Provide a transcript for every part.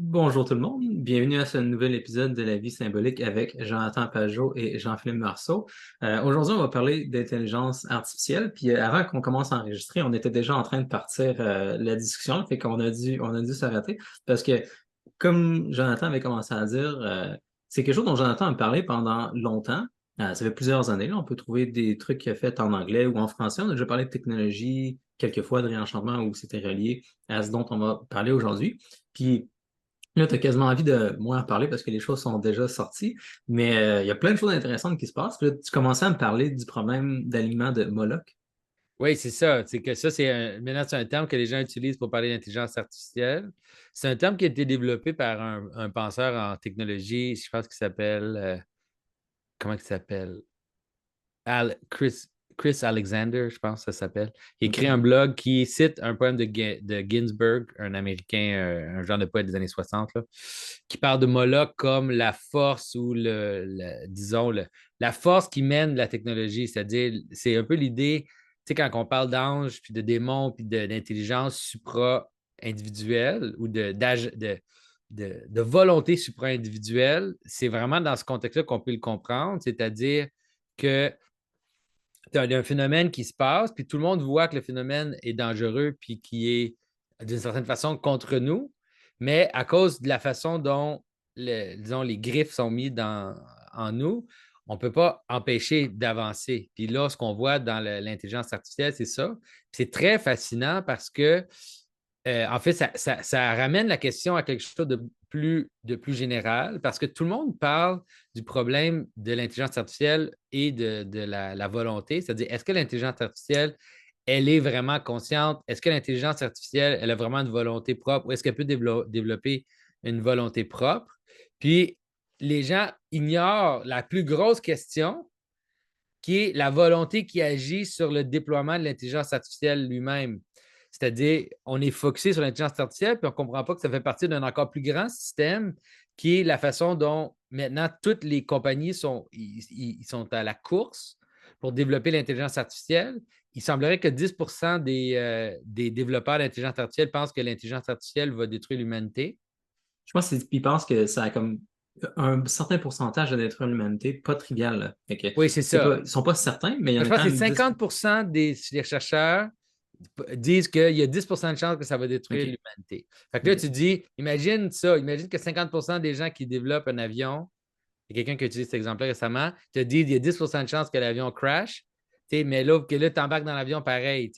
Bonjour tout le monde, bienvenue à ce nouvel épisode de La vie symbolique avec Jonathan Pajot et Jean-Philippe Marceau. Aujourd'hui, on va parler d'intelligence artificielle. Puis avant qu'on commence à enregistrer, on était déjà en train de partir la discussion, fait qu'on a dû s'arrêter parce que, comme Jonathan avait commencé à dire, c'est quelque chose dont Jonathan a parlé pendant longtemps. Ça fait plusieurs années, là. On peut trouver des trucs qu'il a fait en anglais ou en français. On a déjà parlé de technologie, quelques fois de réenchantement où c'était relié à ce dont on va parler aujourd'hui. Puis là, tu as quasiment envie de moins en parler parce que les choses sont déjà sorties, mais il y a plein de choses intéressantes qui se passent. Puis là, tu commençais à me parler du problème d'alignement de Moloch. Oui, c'est ça. C'est que ça, maintenant, c'est un terme que les gens utilisent pour parler d'intelligence artificielle. C'est un terme qui a été développé par un penseur en technologie, je pense qu'il s'appelle, comment il s'appelle? Chris, Chris Alexander, je pense que ça s'appelle. Il écrit OK. un blog qui cite un poème de Ginsberg, un Américain, un genre de poète des années 60, là, qui parle de Moloch comme la force ou disons, la force qui mène la technologie. C'est-à-dire, c'est un peu l'idée, tu sais, quand on parle d'ange, puis de démon, puis d'intelligence supra-individuelle ou de volonté supra-individuelle, c'est vraiment dans ce contexte-là qu'on peut le comprendre, c'est-à-dire que tu as un phénomène qui se passe, puis tout le monde voit que le phénomène est dangereux, puis qui est d'une certaine façon contre nous, mais à cause de la façon dont disons, les griffes sont mis en nous, on ne peut pas empêcher d'avancer. Puis là, ce qu'on voit dans l'intelligence artificielle, c'est ça. Puis c'est très fascinant parce que en fait, ça ramène la question à quelque chose de plus général parce que tout le monde parle du problème de l'intelligence artificielle et de la volonté. C'est-à-dire, est-ce que l'intelligence artificielle, elle est vraiment consciente? Est-ce que l'intelligence artificielle, elle a vraiment une volonté propre ou est-ce qu'elle peut développer une volonté propre? Puis, les gens ignorent la plus grosse question qui est la volonté qui agit sur le déploiement de l'intelligence artificielle lui-même. C'est-à-dire, on est focusé sur l'intelligence artificielle, puis on ne comprend pas que ça fait partie d'un encore plus grand système qui est la façon dont maintenant toutes les compagnies sont à la course pour développer l'intelligence artificielle. Il semblerait que 10% des développeurs d'intelligence artificielle pensent que l'intelligence artificielle va détruire l'humanité. Je pense qu'ils pensent que ça a comme un certain pourcentage de détruire l'humanité, pas trivial, là. Fait que Oui, c'est c'est pas, ça. ils sont pas certains, mais il y en Je a pense quand que c'est même 10. 50% des chercheurs disent qu'il y a 10% de chances que ça va détruire OK. l'humanité. Fait que là, OK. tu dis, imagine ça, imagine que 50% des gens qui développent un avion, il y a quelqu'un qui a utilisé cet exemple-là récemment, te dit il y a 10% de chances que l'avion crash, mais là, que là, tu embarques dans l'avion pareil.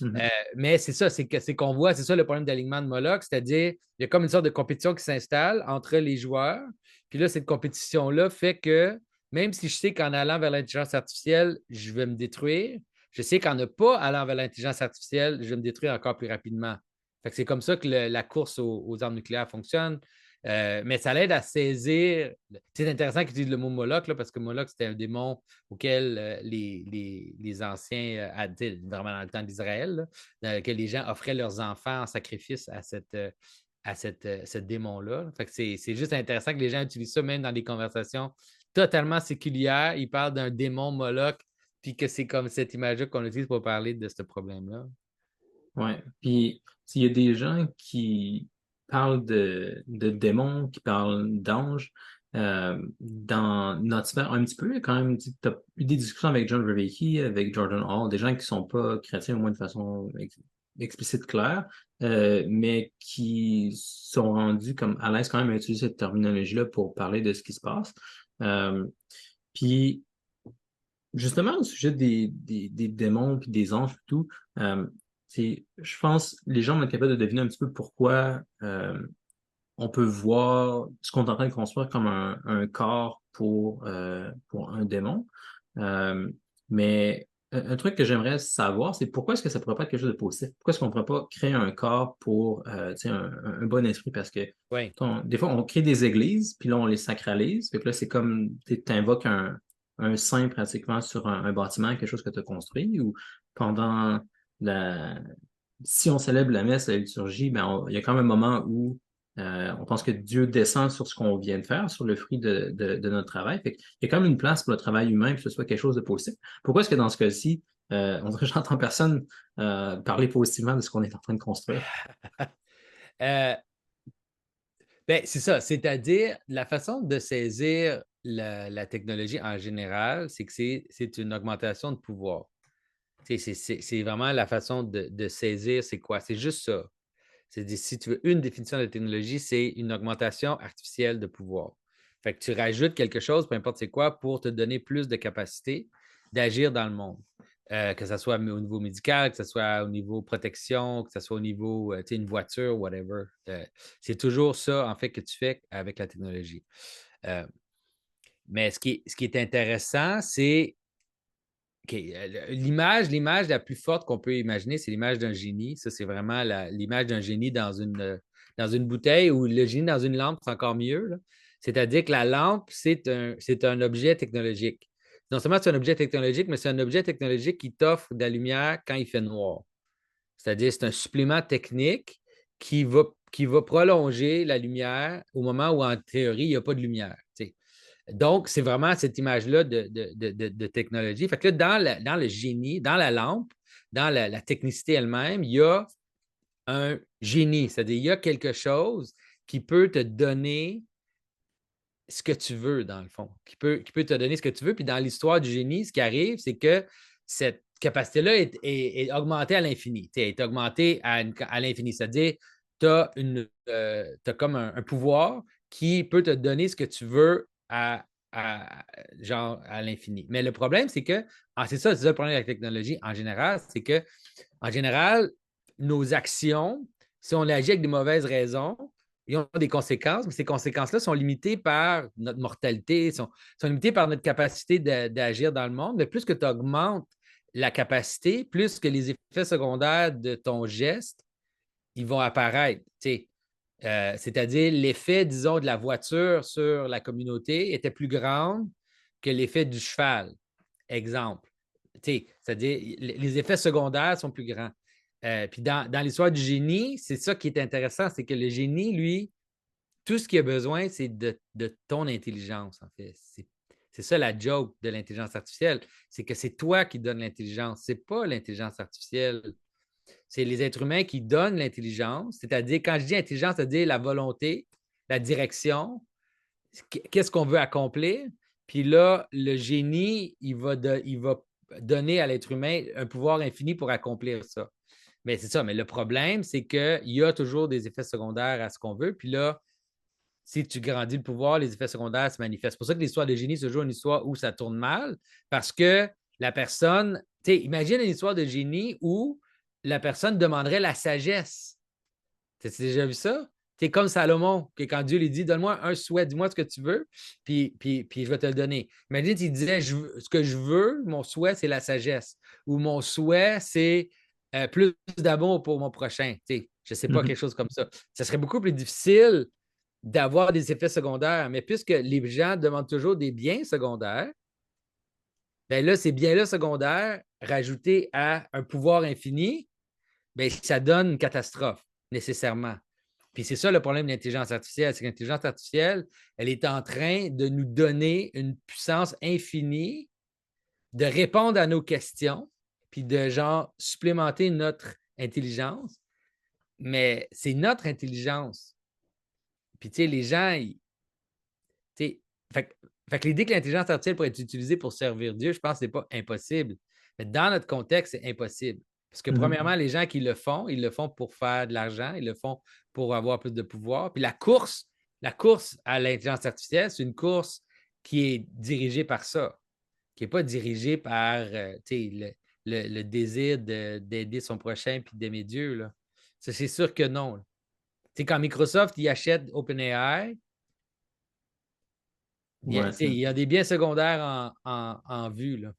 Mhm. Mais c'est ça, c'est qu'on voit, c'est ça le problème d'alignement de Moloch, c'est-à-dire, il y a comme une sorte de compétition qui s'installe entre les joueurs. Puis là, cette compétition-là fait que même si je sais qu'en allant vers l'intelligence artificielle, je vais me détruire, je sais qu'en ne pas allant vers l'intelligence artificielle, je vais me détruire encore plus rapidement. Fait que c'est comme ça que la course aux armes nucléaires fonctionne. Mais ça l'aide à saisir. C'est intéressant qu'ils utilisent le mot Moloch, là, parce que Moloch, c'était un démon auquel les anciens, vraiment dans le temps d'Israël, dans lequel les gens offraient leurs enfants en sacrifice ce démon-là. Fait que c'est juste intéressant que les gens utilisent ça même dans des conversations totalement séculières. Ils parlent d'un démon Moloch, puis que c'est comme cette image-là qu'on utilise pour parler de ce problème-là. Ouais. Puis, s'il y a des gens qui parlent de démons, qui parlent d'anges, dans notre sphère, un petit peu, quand même, tu as eu des discussions avec John Vervaeke, avec Jordan Hall, des gens qui sont pas chrétiens, au moins de façon explicite, claire, mais qui sont rendus comme à l'aise quand même à utiliser cette terminologie-là pour parler de ce qui se passe. Euh, puis, justement, au sujet des démons puis des anges et tout, je pense les gens vont être capables de deviner un petit peu pourquoi on peut voir ce qu'on est en train de construire comme un corps pour un démon. Euh, mais un truc que j'aimerais savoir, c'est pourquoi est-ce que ça pourrait pas être quelque chose de positif? Pourquoi est-ce qu'on ne pourrait pas créer un corps pour tu sais, un bon esprit? Parce que Oui. des fois, on crée des églises, puis là, on les sacralise. Fait que là, c'est comme tu invoques un saint pratiquement sur un bâtiment, quelque chose que tu as construit, ou pendant la... Si on célèbre la messe, la liturgie, ben il y a quand même un moment où on pense que Dieu descend sur ce qu'on vient de faire, sur le fruit de notre travail. Fait qu'il y a quand même une place pour le travail humain, que ce soit quelque chose de positif. Pourquoi est-ce que dans ce cas-ci, on dirait que j'entends personne parler positivement de ce qu'on est en train de construire? Euh, Ben, c'est ça, c'est-à-dire la façon de saisir la technologie en général, c'est que c'est une augmentation de pouvoir. C'est vraiment la façon de saisir, c'est quoi? C'est juste ça. Si tu veux une définition de la technologie, c'est une augmentation artificielle de pouvoir. Fait que tu rajoutes quelque chose, peu importe c'est quoi, pour te donner plus de capacité d'agir dans le monde. Que ce soit au niveau médical, que ce soit au niveau protection, que ce soit au niveau, une voiture, whatever. C'est toujours ça, en fait, que tu fais avec la technologie. Euh, mais ce qui est intéressant, c'est OK, l'image la plus forte qu'on peut imaginer, c'est l'image d'un génie. Ça, c'est vraiment l'image d'un génie dans une bouteille ou le génie dans une lampe, c'est encore mieux, là. C'est-à-dire que la lampe, c'est un objet technologique. Non seulement c'est un objet technologique, mais c'est un objet technologique qui t'offre de la lumière quand il fait noir. C'est-à-dire c'est un supplément technique qui va prolonger la lumière au moment où, en théorie, il n'y a pas de lumière. Donc, c'est vraiment cette image-là de technologie. Fait que là, dans le génie, dans la lampe, dans la technicité elle-même, il y a un génie, c'est-à-dire il y a quelque chose qui peut te donner ce que tu veux, dans le fond, qui peut te donner ce que tu veux. Puis dans l'histoire du génie, ce qui arrive, c'est que cette capacité-là est augmentée à l'infini. Elle est augmentée à l'infini. C'est-à-dire, tu as, comme un pouvoir qui peut te donner ce que tu veux genre à l'infini. Mais le problème, c'est que, c'est ça le problème avec la technologie en général, c'est que, en général, nos actions, si on agit avec des mauvaises raisons, ils ont des conséquences, mais ces conséquences-là sont limitées par notre mortalité, sont limitées par notre capacité d'agir dans le monde. Mais plus que tu augmentes la capacité, plus que les effets secondaires de ton geste, ils vont apparaître. C'est-à-dire l'effet, disons, de la voiture sur la communauté était plus grand que l'effet du cheval, exemple. C'est-à-dire les effets secondaires sont plus grands. Puis dans l'histoire du génie, c'est ça qui est intéressant, c'est que le génie, lui, tout ce qu'il a besoin, c'est de ton intelligence, en fait. C'est ça la joke de l'intelligence artificielle, c'est que c'est toi qui donnes l'intelligence, c'est pas l'intelligence artificielle. C'est les êtres humains qui donnent l'intelligence, c'est-à-dire, quand je dis intelligence, c'est-à-dire la volonté, la direction, qu'est-ce qu'on veut accomplir. Puis là, le génie, il va donner à l'être humain un pouvoir infini pour accomplir ça. Mais c'est ça, mais le problème, c'est qu'il y a toujours des effets secondaires à ce qu'on veut. Puis là, si tu grandis le pouvoir, les effets secondaires se manifestent. C'est pour ça que l'histoire de génie, c'est toujours une histoire où ça tourne mal, parce que la personne, imagine une histoire de génie où la personne demanderait la sagesse. Tu as déjà vu ça? Tu es comme Salomon, que quand Dieu lui dit, donne-moi un souhait, dis-moi ce que tu veux, puis je vais te le donner. Imagine s'il disait, ce que je veux, mon souhait, c'est la sagesse, ou mon souhait, c'est plus d'amour pour mon prochain. Je ne sais pas, quelque chose comme ça. Ça serait beaucoup plus difficile d'avoir des effets secondaires. Mais puisque les gens demandent toujours des biens secondaires, bien là, ces biens-là secondaires, rajoutés à un pouvoir infini, bien, ça donne une catastrophe, nécessairement. Puis c'est ça le problème de l'intelligence artificielle, c'est que l'intelligence artificielle, elle est en train de nous donner une puissance infinie de répondre à nos questions, puis de genre supplémenter notre intelligence. Mais c'est notre intelligence. Puis tu sais, les gens, fait, fait que l'idée que l'intelligence artificielle pourrait être utilisée pour servir Dieu, je pense que ce n'est pas impossible. Mais dans notre contexte, c'est impossible. Parce que premièrement, les gens qui le font, ils le font pour faire de l'argent, ils le font pour avoir plus de pouvoir. Puis la course à l'intelligence artificielle, c'est une course qui est dirigée par ça, qui n'est pas dirigée par le désir d'aider son prochain puis d'aimer Dieu. Là. Ça, c'est sûr que non. Quand Microsoft il achète OpenAI, Ouais, il y a des biens secondaires en vue. Là.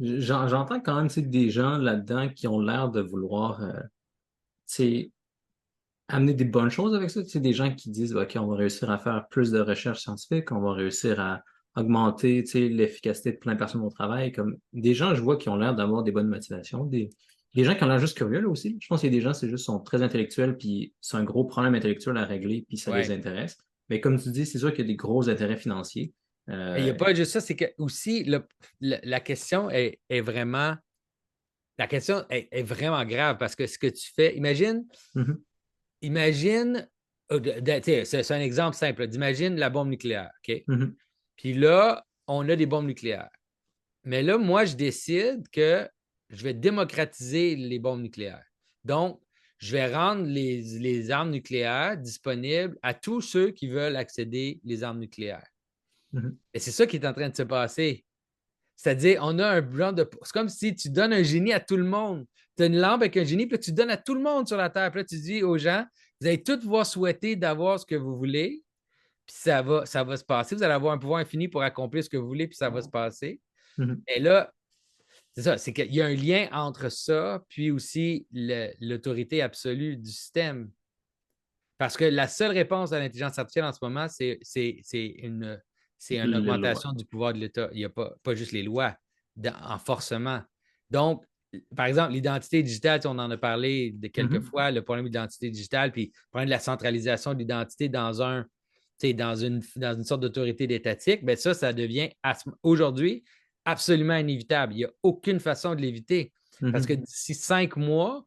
j'entends quand même des gens là-dedans qui ont l'air de vouloir amener des bonnes choses avec ça. Des gens qui disent OK, on va réussir à faire plus de recherches scientifiques, on va réussir à augmenter l'efficacité de plein de personnes au travail. Comme des gens, je vois, qui ont l'air d'avoir des bonnes motivations. Des gens qui ont l'air juste curieux là aussi. Je pense qu'il y a des gens, c'est juste sont très intellectuels, puis c'est un gros problème intellectuel à régler, puis ça les Ouais. intéresse. Mais comme tu dis, c'est sûr qu'il y a des gros intérêts financiers. Il n'y a pas juste ça, c'est que aussi la question est vraiment. La question est vraiment grave parce que ce que tu fais, imagine, Mhm. imagine C'est un exemple simple. D'imagine la bombe nucléaire, OK? Mhm. Puis là, on a des bombes nucléaires. Mais là, moi, je décide que je vais démocratiser les bombes nucléaires. Donc, je vais rendre les armes nucléaires disponibles à tous ceux qui veulent accéder aux armes nucléaires. Mhm. Et c'est ça qui est en train de se passer. C'est-à-dire, on a un genre de. C'est comme si tu donnes un génie à tout le monde. Tu as une lampe avec un génie, puis là, tu donnes à tout le monde sur la Terre. Puis là, tu dis aux gens, vous allez tous pouvoir souhaiter d'avoir ce que vous voulez, puis ça va se passer. Vous allez avoir un pouvoir infini pour accomplir ce que vous voulez, puis ça va se passer. Mhm. Et là, c'est ça, c'est qu'il y a un lien entre ça, puis aussi l'autorité absolue du système. Parce que la seule réponse à l'intelligence artificielle en ce moment, c'est une Les lois. augmentation du pouvoir de l'État. Il n'y a pas juste les lois, en forcement. Donc, par exemple, l'identité digitale, on en a parlé de quelques Mhm. fois, le problème de l'identité digitale, puis le problème de la centralisation de l'identité dans une sorte d'autorité étatique, bien ça devient aujourd'hui absolument inévitable. Il n'y a aucune façon de l'éviter. Parce que Mhm. d'ici 5 mois,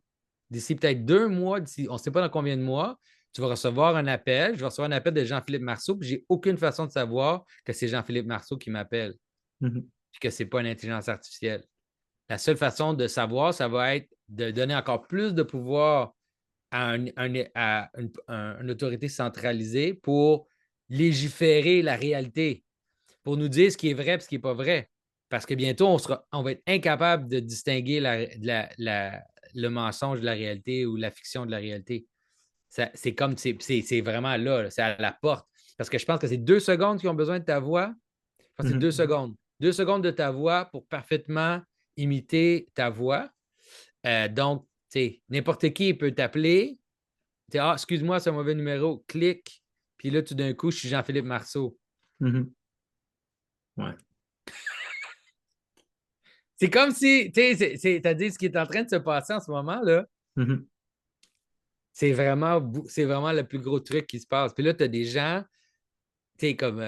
d'ici peut-être 2 mois, on ne sait pas dans combien de mois, tu vas recevoir un appel, je vais recevoir un appel de Jean-Philippe Marceau, puis j'ai aucune façon de savoir que c'est Jean-Philippe Marceau qui m'appelle, Mhm. puis que ce n'est pas une intelligence artificielle. La seule façon de savoir, ça va être de donner encore plus de pouvoir à une autorité centralisée pour légiférer la réalité, pour nous dire ce qui est vrai et ce qui n'est pas vrai. Parce que bientôt, on va être incapable de distinguer le mensonge de la réalité ou la fiction de la réalité. C'est comme, c'est vraiment là, c'est à la porte. Parce que je pense que c'est 2 secondes qui ont besoin de ta voix. Je pense que c'est Mhm. 2 secondes. 2 secondes de ta voix pour parfaitement imiter ta voix. Donc, tu sais, n'importe qui peut t'appeler. Ah, excuse-moi, c'est un mauvais numéro. Clique. Puis là, tout d'un coup, je suis Jean-Philippe Marceau. Mhm. Ouais. C'est comme si, tu sais, c'est-à-dire ce qui est en train de se passer en ce moment, là, Mhm. c'est vraiment le plus gros truc qui se passe. Puis là, tu as des gens tu sais, comme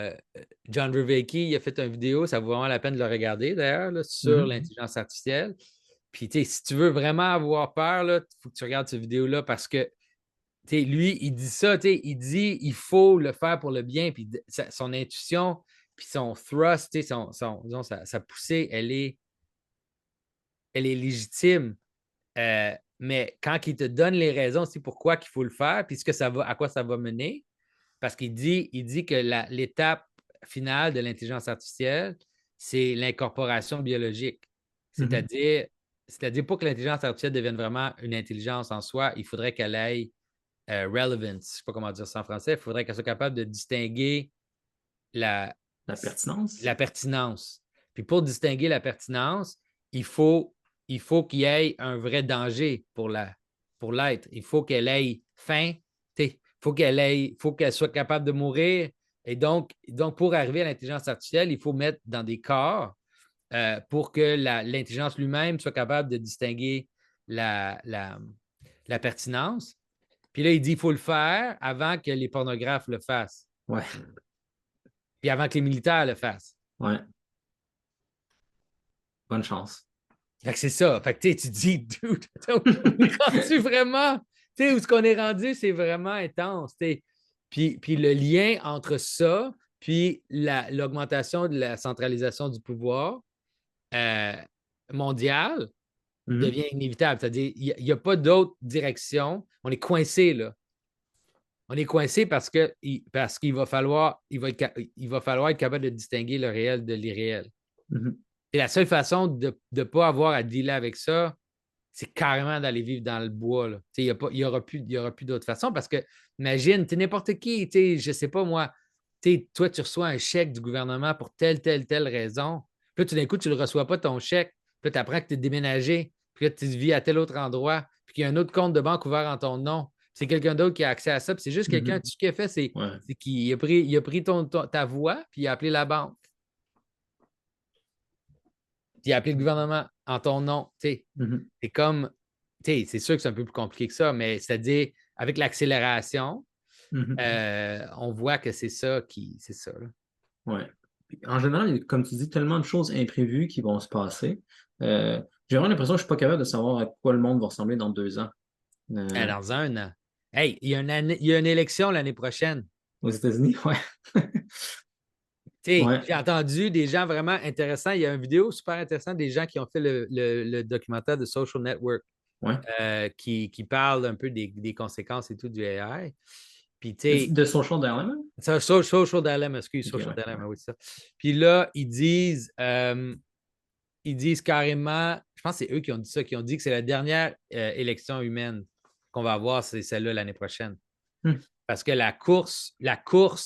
John Vervaeke, il a fait une vidéo, ça vaut vraiment la peine de le regarder d'ailleurs, là, sur Mhm. l'intelligence artificielle. Puis, tu sais, si tu veux vraiment avoir peur, il faut que tu regardes cette vidéo-là parce que, tu sais, lui, il dit ça, tu sais, il dit il faut le faire pour le bien, puis son intuition, puis son thrust, tu sais, disons, sa poussée, elle est légitime. Mais quand il te donne les raisons aussi pourquoi il faut le faire, puis à quoi ça va mener, parce qu'il dit que l'étape finale de l'intelligence artificielle, c'est l'incorporation biologique. Mhm. C'est-à-dire, c'est-à-dire pour que l'intelligence artificielle devienne vraiment une intelligence en soi, il faudrait qu'elle ait relevance. Je ne sais pas comment dire ça en français. Il faudrait qu'elle soit capable de distinguer la, La pertinence. la pertinence. Puis pour distinguer la pertinence, il faut, il faut qu'il y ait un vrai danger pour l'être. Il faut qu'elle ait faim. Il faut qu'elle soit capable de mourir. Et donc, pour arriver à l'intelligence artificielle, il faut mettre dans des corps pour que l'intelligence lui-même soit capable de distinguer la pertinence. Puis là, il dit qu'il faut le faire avant que les pornographes le fassent, Ouais. puis avant que les militaires le fassent. Ouais. Bonne chance. Fait que c'est ça. Fait que tu dis, dude, on est rendu vraiment, où ce qu'on est rendu, c'est vraiment intense. Puis le lien entre ça, puis l'augmentation de la centralisation du pouvoir euh, mondial Mhm. devient inévitable. C'est-à-dire, il n'y a pas d'autre direction. On est coincé, là. On est coincé parce qu'il va falloir, il va falloir être capable de distinguer le réel de l'irréel. Mhm. Et la seule façon de ne pas avoir à dealer avec ça, c'est carrément d'aller vivre dans le bois. Là. Il n'y aura plus d'autre façon parce que, imagine, tu es n'importe qui, je ne sais pas moi, toi, tu reçois un chèque du gouvernement pour telle raison. Puis là, tout d'un coup, tu ne le reçois pas ton chèque. Puis là, tu apprends que tu es déménagé. Puis là, tu vis à tel autre endroit. Puis qu'il y a un autre compte de banque ouvert en ton nom. C'est quelqu'un d'autre qui a accès à ça. Puis c'est juste quelqu'un, Mhm. tout ce qu'il a fait, Ouais. c'est qu'il a pris ta voix, puis il a appelé la banque. Puis il a appelé le gouvernement en ton nom. Mhm. C'est comme, c'est sûr que c'est un peu plus compliqué que ça, mais c'est-à-dire, avec l'accélération, Mhm. on voit que c'est ça. Là. Ouais. Puis, en général, il y a, comme tu dis, tellement de choses imprévues qui vont se passer. J'ai vraiment l'impression que je ne suis pas capable de savoir à quoi le monde va ressembler dans 2 ans. Euh, Dans un an. Hey, il y a une élection l'année prochaine. Aux États-Unis, ouais. Tu sais, Ouais, j'ai entendu des gens vraiment intéressants. Il y a une vidéo super intéressante des gens qui ont fait le documentaire de Social Network ouais. qui parle un peu des conséquences et tout du AI. Puis, tu sais, De Social Dilemma? ça, Social Dilemma, excuse, Ok, Social ouais, ouais. Dilemma, oui, c'est ça. Puis là, ils disent carrément, je pense que c'est eux qui ont dit ça, qui ont dit que c'est la dernière élection humaine qu'on va avoir, c'est celle-là l'année prochaine. Hmm. Parce que la course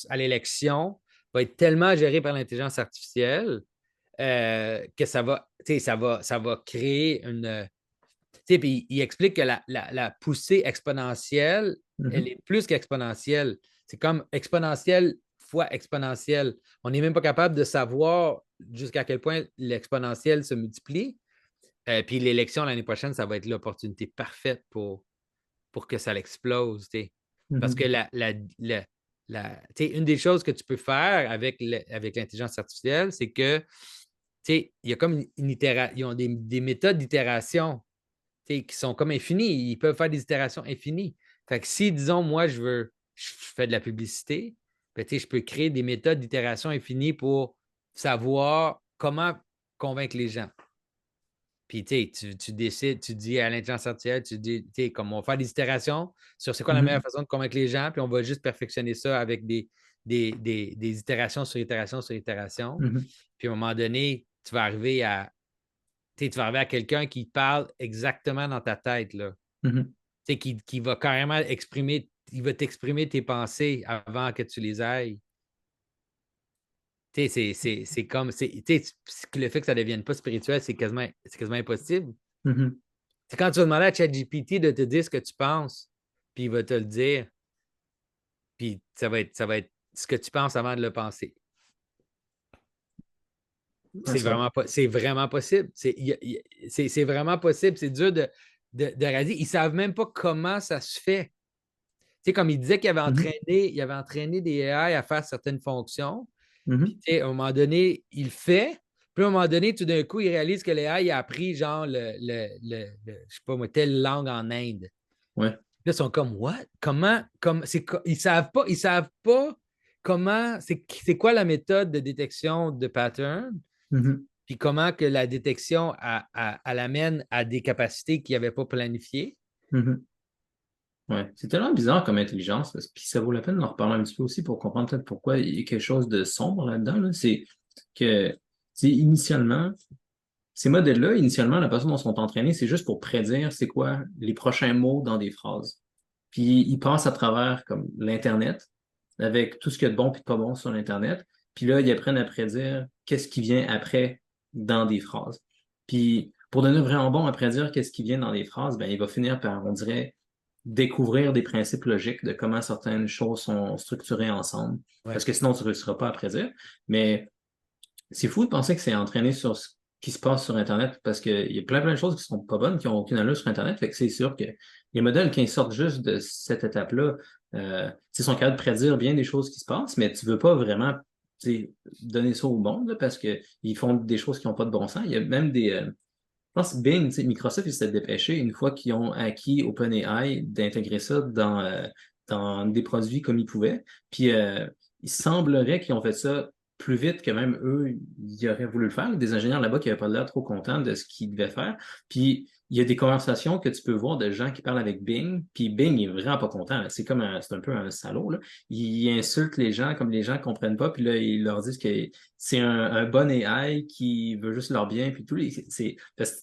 à l'élection va être tellement gérée par l'intelligence artificielle que ça va créer une. Puis il explique que la poussée exponentielle, elle Mhm. est plus qu'exponentielle. C'est comme exponentielle fois exponentielle. On n'est même pas capable de savoir jusqu'à quel point l'exponentielle se multiplie. Puis l'élection l'année prochaine, ça va être l'opportunité parfaite pour que ça l'explose. T'sais. Parce que Mhm. une des choses que tu peux faire avec l'intelligence artificielle, c'est que il y a comme ils ont des méthodes d'itération qui sont comme infinies. Ils peuvent faire des itérations infinies. Fait que si, disons, moi, je fais de la publicité, ben, je peux créer des méthodes d'itération infinies pour savoir comment convaincre les gens. Puis, tu décides, tu dis à l'intelligence artificielle, tu dis, comme on va faire des itérations sur c'est quoi la meilleure Mhm. façon de convaincre les gens, puis on va juste perfectionner ça avec des itérations sur itérations sur itérations. Mhm. Puis, à un moment donné, tu vas arriver à quelqu'un qui parle exactement dans ta tête, là. Mhm. Qui va carrément il va t'exprimer tes pensées avant que tu les ailles. C'est comme, le fait que ça ne devienne pas spirituel, c'est quasiment impossible. Mhm. C'est quand tu vas demander à ChatGPT de te dire ce que tu penses, puis il va te le dire, puis ça va être ce que tu penses avant de le penser. Ouais, ça. C'est vraiment possible. C'est vraiment possible. C'est dur de réaliser. Ils ne savent même pas comment ça se fait. Tu sais, comme il disait Mhm. il avait entraîné des AI à faire certaines fonctions. Puis, Mhm. tu sais, à un moment donné, il le fait. Puis, à un moment donné, tout d'un coup, il réalise que l'AI a appris, genre, je sais pas moi, telle langue en Inde. Ouais. Là, ils sont comme, what? Ils savent pas comment, c'est quoi la méthode de détection de pattern, Mhm. puis comment que la détection, elle amène à des capacités qu'ils n'avaient pas planifiées. Mhm. Ouais. C'est tellement bizarre comme intelligence, puis ça vaut la peine d'en reparler un petit peu aussi pour comprendre peut-être pourquoi il y a quelque chose de sombre là-dedans, là. C'est que, initialement, ces modèles-là, initialement, la façon dont ils sont entraînés, c'est juste pour prédire c'est quoi les prochains mots dans des phrases. Puis ils passent à travers comme l'Internet, avec tout ce qu'il y a de bon et de pas bon sur l'Internet. Puis là, ils apprennent à prédire qu'est-ce qui vient après dans des phrases. Puis pour devenir vraiment bon à prédire qu'est-ce qui vient dans des phrases, ben, il va finir par, on dirait, découvrir des principes logiques de comment certaines choses sont structurées ensemble. Ouais. Parce que sinon, tu ne réussiras pas à prédire. Mais c'est fou de penser que c'est entraîné sur ce qui se passe sur Internet parce qu'il y a plein de choses qui sont pas bonnes, qui n'ont aucune allure sur Internet. Fait que c'est sûr que les modèles, quand ils sortent juste de cette étape-là, ils sont capables de prédire bien des choses qui se passent, mais tu veux pas vraiment donner ça au monde là, parce qu'ils font des choses qui n'ont pas de bon sens. Il y a même je pense que Bing, Microsoft, ils s'est dépêché une fois qu'ils ont acquis OpenAI d'intégrer ça dans des produits comme ils pouvaient. Puis il semblerait qu'ils ont fait ça plus vite que même eux, ils auraient voulu le faire. Des ingénieurs là-bas qui n'avaient pas l'air trop contents de ce qu'ils devaient faire. Puis il y a des conversations que tu peux voir de gens qui parlent avec Bing, puis Bing il est vraiment pas content. C'est comme c'est un peu un salaud, là. Il insulte les gens comme les gens ne comprennent pas, puis là, ils leur disent que c'est un bon AI qui veut juste leur bien, puis tout. Parce que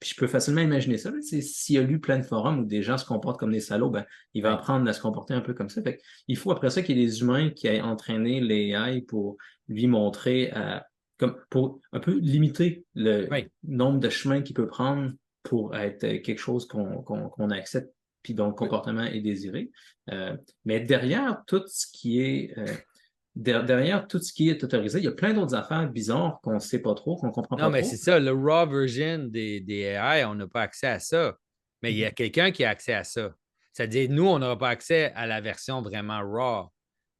je peux facilement imaginer ça. S'il a lu plein de forums où des gens se comportent comme des salauds, ben, il va Ouais. apprendre à se comporter un peu comme ça. Fait que, il faut après ça qu'il y ait des humains qui aient entraîné les AI pour lui montrer, comme, pour un peu limiter le Ouais. nombre de chemins qu'il peut prendre pour être quelque chose qu'on accepte, puis dont le Oui. comportement est désiré. Mais derrière tout ce qui est derrière tout ce qui est autorisé, il y a plein d'autres affaires bizarres qu'on ne sait pas trop, qu'on ne comprend Non, pas mais c'est trop. ça, le raw version des AI, on n'a pas accès à ça. Mais il y a Mhm. quelqu'un qui a accès à ça. C'est-à-dire, nous, on n'aura pas accès à la version vraiment raw.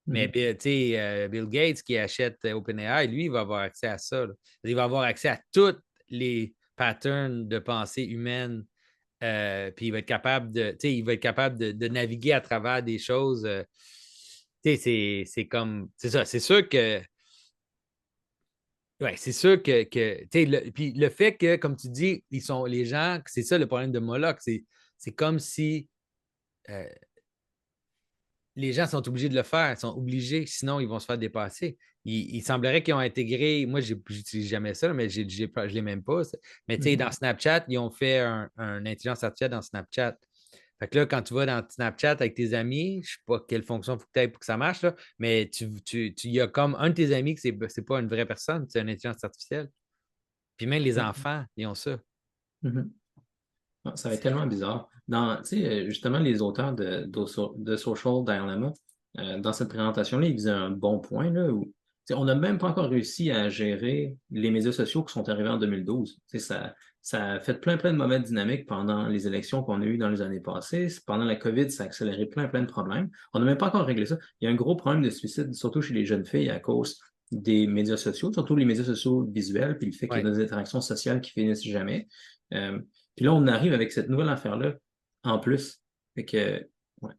Mais Mhm. Bill Gates qui achète OpenAI, lui, il va avoir accès à ça, là. Il va avoir accès à tous les patterns de pensée humaine Puis il va être capable de naviguer à travers des choses. C'est comme. C'est ça. C'est sûr que. Ouais, c'est sûr que puis le fait que, comme tu dis, les gens, c'est ça le problème de Moloch, c'est comme si euh, les gens sont obligés de le faire, ils sont obligés, sinon ils vont se faire dépasser. Il semblerait qu'ils ont intégré, moi, j'utilise jamais ça, mais je ne l'ai même pas. Mais tu sais, Mhm. dans Snapchat, ils ont fait un intelligence artificielle dans Snapchat. Fait que là, quand tu vas dans Snapchat avec tes amis, je ne sais pas quelle fonction il faut que tu aies pour que ça marche, là, mais il y a comme un de tes amis que c'est pas une vraie personne, c'est une intelligence artificielle. Puis même les enfants, ils ont ça. Mhm. Ah, ça va être C'est tellement bizarre. Tu sais, justement, les auteurs de Social Dilemma, dans cette présentation-là, ils faisaient un bon point, là, où, tu sais, on n'a même pas encore réussi à gérer les médias sociaux qui sont arrivés en 2012. Tu sais, ça a fait plein de mauvaises dynamiques pendant les élections qu'on a eues dans les années passées. Pendant la COVID, ça a accéléré plein de problèmes. On n'a même pas encore réglé ça. Il y a un gros problème de suicide, surtout chez les jeunes filles, à cause des médias sociaux, surtout les médias sociaux visuels, puis le fait qu'il y ouais. a des interactions sociales qui finissent jamais. Euh, puis là, on arrive avec cette nouvelle affaire-là en plus. Fait que, ouais.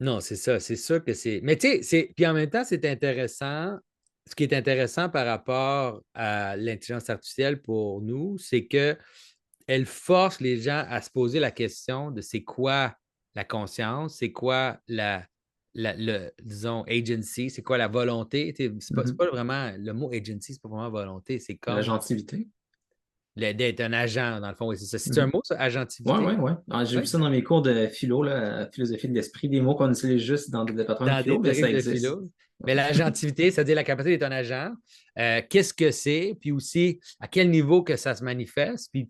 Non, c'est ça. C'est sûr que c'est. Mais tu sais, puis en même temps, c'est intéressant. Ce qui est intéressant par rapport à l'intelligence artificielle pour nous, c'est qu'elle force les gens à se poser la question de c'est quoi la conscience, c'est quoi disons, agency, c'est quoi la volonté. Tu sais, c'est Mhm. pas vraiment, le mot agency, c'est pas vraiment volonté, c'est La comme gentilité. d'être un agent, dans le fond. Oui, c'est ça. C'est un Mhm. mot, ça, Ouais, ouais, agentivité? ouais. Ah, j'ai Oui. vu ça dans mes cours de philo, là, philosophie de l'esprit, des mots qu'on utilise juste dans des départements de Dans des philo, mais ça trucs de existe. philo. Ouais. Mais l'agentivité, c'est-à-dire la capacité d'être un agent, qu'est-ce que c'est, puis aussi à quel niveau que ça se manifeste. Puis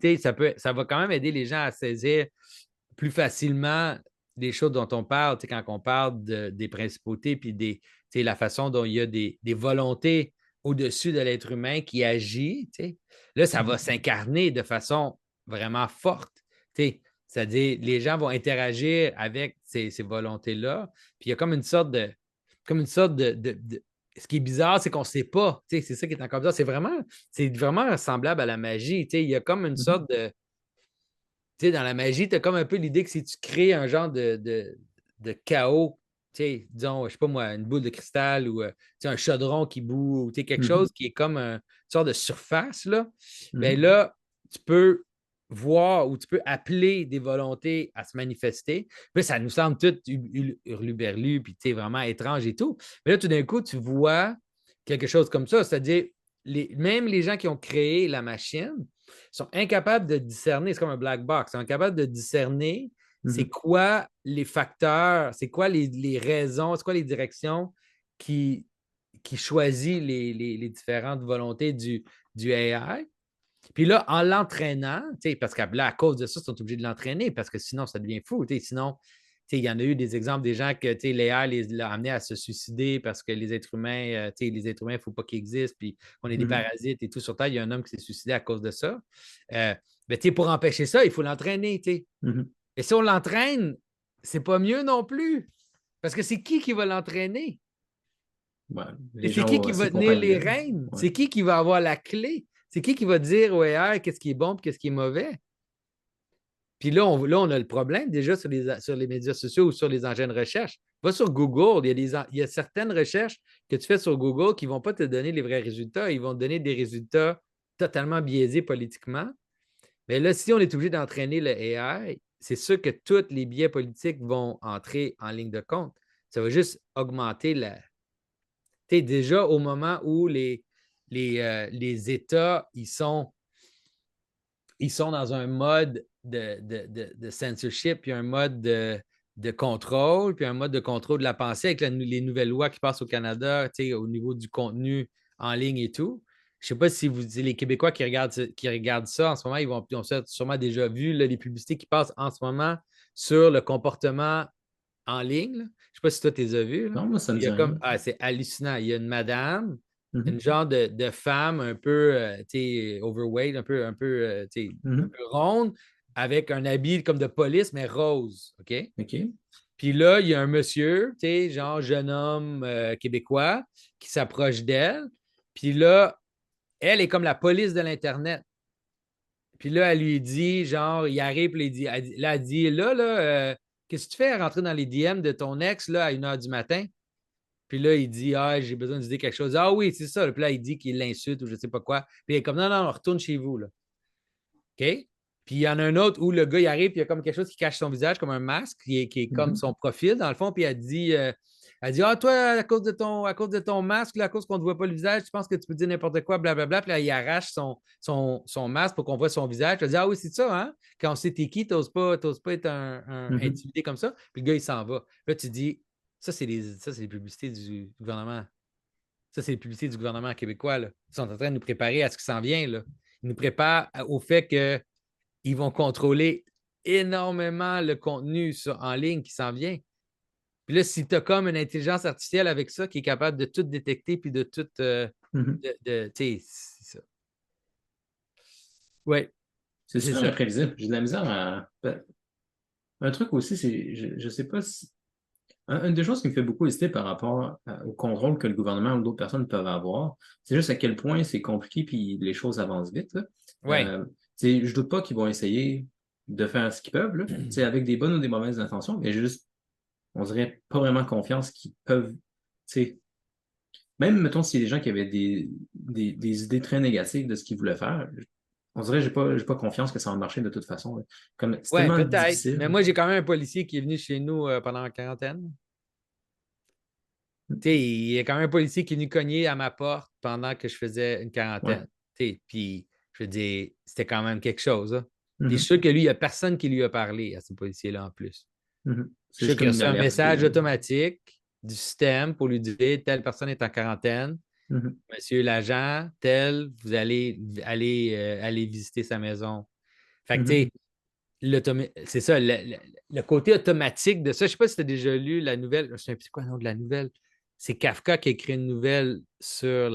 ça va quand même aider les gens à saisir plus facilement les choses dont on parle, quand on parle des principautés, puis la façon dont il y a des volontés au-dessus de l'être humain qui agit. Là, ça va Mhm. s'incarner de façon vraiment forte. C'est-à-dire, les gens vont interagir avec ces volontés-là. Puis il y a comme une sorte de. Ce qui est bizarre, c'est qu'on ne sait pas. C'est ça qui est encore bizarre. C'est vraiment semblable à la magie. Il y a comme une Mhm. sorte de. Dans la magie, tu as comme un peu l'idée que si tu crées un genre de chaos, disons, je ne sais pas moi, une boule de cristal ou un chaudron qui boue, ou quelque Mhm. chose qui est comme une sorte de surface, là, bien Mhm. là, tu peux voir ou tu peux appeler des volontés à se manifester. Puis ça nous semble tout hurluberlu, puis vraiment étrange et tout. Mais là, tout d'un coup, tu vois quelque chose comme ça, c'est-à-dire même les gens qui ont créé la machine sont incapables de discerner, c'est comme un black box, ils sont incapables de discerner c'est Mhm. quoi les facteurs, c'est quoi les raisons, c'est quoi les directions qui, qui choisit les différentes volontés du AI. Puis là, en l'entraînant, parce que là, à cause de ça, ils sont obligés de l'entraîner parce que sinon, ça devient fou. Sinon, il y en a eu des exemples des gens que l'AI les a amenés à se suicider parce que les êtres humains, il ne faut pas qu'ils existent, puis on est des Mhm. parasites et tout sur Terre. Il y a un homme qui s'est suicidé à cause de ça. Mais pour empêcher ça, il faut l'entraîner. Mhm. Et si on l'entraîne, c'est pas mieux non plus. Parce que c'est qui va l'entraîner? Ouais, Et les c'est gens vont qui va essayer de tenir comprendre les vite. rênes? Ouais. C'est qui va avoir la clé? C'est qui va dire au AI qu'est-ce qui est bon et qu'est-ce qui est mauvais? Puis là, on a le problème déjà sur les médias sociaux ou sur les engins de recherche. Va sur Google, il y a certaines recherches que tu fais sur Google qui ne vont pas te donner les vrais résultats. Ils vont te donner des résultats totalement biaisés politiquement. Mais là, si on est obligé d'entraîner le AI, c'est sûr que tous les biais politiques vont entrer en ligne de compte. Ça va juste augmenter la. Tu sais, déjà, au moment où les États, ils sont dans un mode de censorship, puis un mode de contrôle, puis un mode de contrôle de la pensée avec les nouvelles lois qui passent au Canada, au niveau du contenu en ligne et tout. Je ne sais pas si les Québécois qui regardent ça en ce moment, ils ont sûrement déjà vu là, les publicités qui passent en ce moment sur le comportement en ligne. Là. Je ne sais pas si toi, tu les as vues. Là. Non, moi, ça me Il y dit a comme, rien. c'est hallucinant. Il y a une madame, Mhm. une genre de femme un peu overweight, un peu Mhm. ronde, avec un habit comme de police, mais rose. OK? OK. Puis là, il y a un monsieur, genre jeune homme québécois, qui s'approche d'elle. Puis là, elle est comme la police de l'Internet. Puis là, elle lui dit, genre, il arrive, puis elle dit, qu'est-ce que tu fais à rentrer dans les DM de ton ex là, à 1 h du matin? Puis là, il dit, ah, j'ai besoin de dire quelque chose. Ah oui, c'est ça. Puis là, il dit qu'il l'insulte ou je ne sais pas quoi. Puis il est comme, non, non, retourne chez vous, là. OK? Puis il y en a un autre où le gars, il arrive, puis il y a comme quelque chose qui cache son visage, comme un masque, qui est comme son profil, dans le fond. Puis elle dit, ah, toi, à cause de ton masque, là, à cause qu'on ne te voit pas le visage, tu penses que tu peux dire n'importe quoi, blablabla. Puis là, il arrache son masque pour qu'on voit son visage. Elle dit, ah oui, c'est ça, hein? Quand on sait t'es qui, t'oses pas être Mhm. intimidé comme ça. Puis le gars, il s'en va. Là, tu dis, ça, c'est les publicités du gouvernement. Ça, c'est les publicités du gouvernement québécois, là. Ils sont en train de nous préparer à ce qui s'en vient, là. Ils nous préparent au fait qu'ils vont contrôler énormément le contenu en ligne qui s'en vient. Puis là, si tu as comme une intelligence artificielle avec ça qui est capable de tout détecter puis de tout. Mhm. Tu sais, c'est ça. Oui, C'est c'est super ça. imprévisible. J'ai de la misère à. Un truc aussi, c'est, je sais pas si. Une des choses qui me fait beaucoup hésiter par rapport au contrôle que le gouvernement ou d'autres personnes peuvent avoir, c'est juste à quel point c'est compliqué puis les choses avancent vite, là. Oui. Je doute pas qu'ils vont essayer de faire ce qu'ils peuvent, là, avec des bonnes ou des mauvaises intentions, mais juste, on dirait pas vraiment confiance qu'ils peuvent, même, mettons, s'il y a des gens qui avaient des idées très négatives de ce qu'ils voulaient faire, on dirait que j'ai pas confiance que ça va marcher de toute façon, là. Comme, c'est Oui, tellement peut-être. difficile. Mais moi, j'ai quand même un policier qui est venu chez nous pendant la quarantaine. Tu sais, il y a quand même un policier qui est venu cogner à ma porte pendant que je faisais une Ouais. quarantaine. Tu sais, puis, je veux dire, c'était quand même quelque chose, hein. Puis, je suis Mhm. sûr que lui, il n'y a personne qui lui a parlé à ce policier-là en plus. Mhm. Je C'est suis sûr juste qu'il a comme une reçu un alerte message de. automatique du système pour lui dire telle personne est en quarantaine. Mhm. Monsieur l'agent, tel, vous allez aller visiter sa maison. Fait que, tu Mhm. sais, c'est ça, le côté automatique de ça. Je ne sais pas si tu as déjà lu la nouvelle. Je ne sais plus quoi le nom de la nouvelle. C'est Kafka qui a écrit une nouvelle sur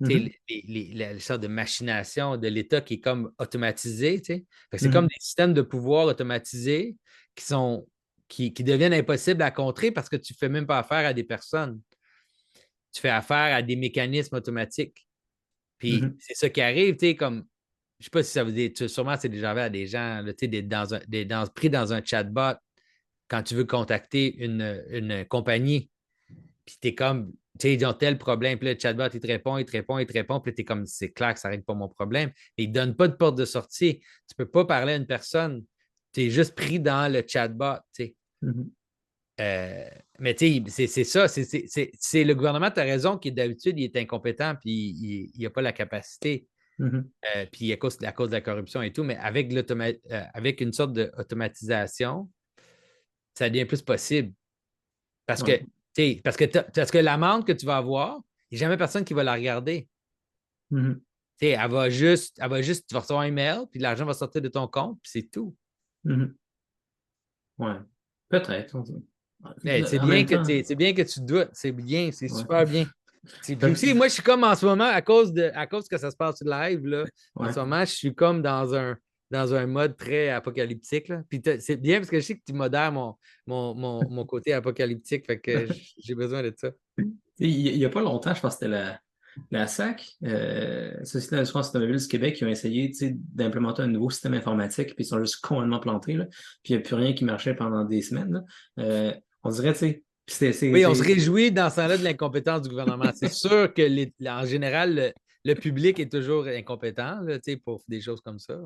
tu sais, Mhm. les sortes de machination de l'État qui est comme automatisé. Tu sais. Fait que c'est comme Mhm. des systèmes de pouvoir automatisés qui deviennent impossibles à contrer parce que tu ne fais même pas affaire à des personnes. Tu fais affaire à des mécanismes automatiques. Puis Mhm. c'est ça qui arrive, tu sais, comme je ne sais pas si ça veut dire, sûrement c'est déjà arrivé à des gens, là, tu sais, pris dans un chatbot quand tu veux contacter une compagnie, puis tu es comme, tu sais, ils ont tel problème, puis là, le chatbot, il te répond, il te répond, il te répond, puis tu es comme, c'est clair que ça ne règle pas mon problème. Et il ne donne pas de porte de sortie. Tu ne peux pas parler à une personne. Tu es juste pris dans le chatbot, tu sais. Mhm. Euh, mais tu sais, c'est ça, c'est le gouvernement, tu as raison, qui d'habitude, il est incompétent, puis il n'a pas la capacité. Mhm. Puis à cause de la corruption et tout, mais avec une sorte d'automatisation, ça devient plus possible. Parce que, Ouais. tu sais, parce que l'amende que tu vas avoir, il n'y a jamais personne qui va la regarder. Mhm. Tu sais, tu vas recevoir un email, puis l'argent va sortir de ton compte, puis c'est tout. Mhm. Ouais. Peut-être. Mais c'est En bien même que, tu temps, sais, c'est bien que tu doutes. C'est bien, c'est ouais. super bien. Puis Fait- aussi, moi, je suis comme en ce moment, à cause que ça se passe live, là, en ouais. ce moment, je suis comme dans un mode très apocalyptique. Là. Puis c'est bien parce que je sais que tu modères mon côté apocalyptique, fait que j'ai besoin de ça. Il n'y a pas longtemps, je pense que c'était la SAC, Société d'assurance automobile du Québec, qui ont essayé, tu sais, d'implémenter un nouveau système informatique, puis ils sont juste complètement plantés, là. Puis il n'y a plus rien qui marchait pendant des semaines, là. On dirait, tu sais, puis Oui, on se réjouit dans ce temps-là de l'incompétence du gouvernement. C'est sûr que en général, le public est toujours incompétent là, tu sais, pour des choses comme ça.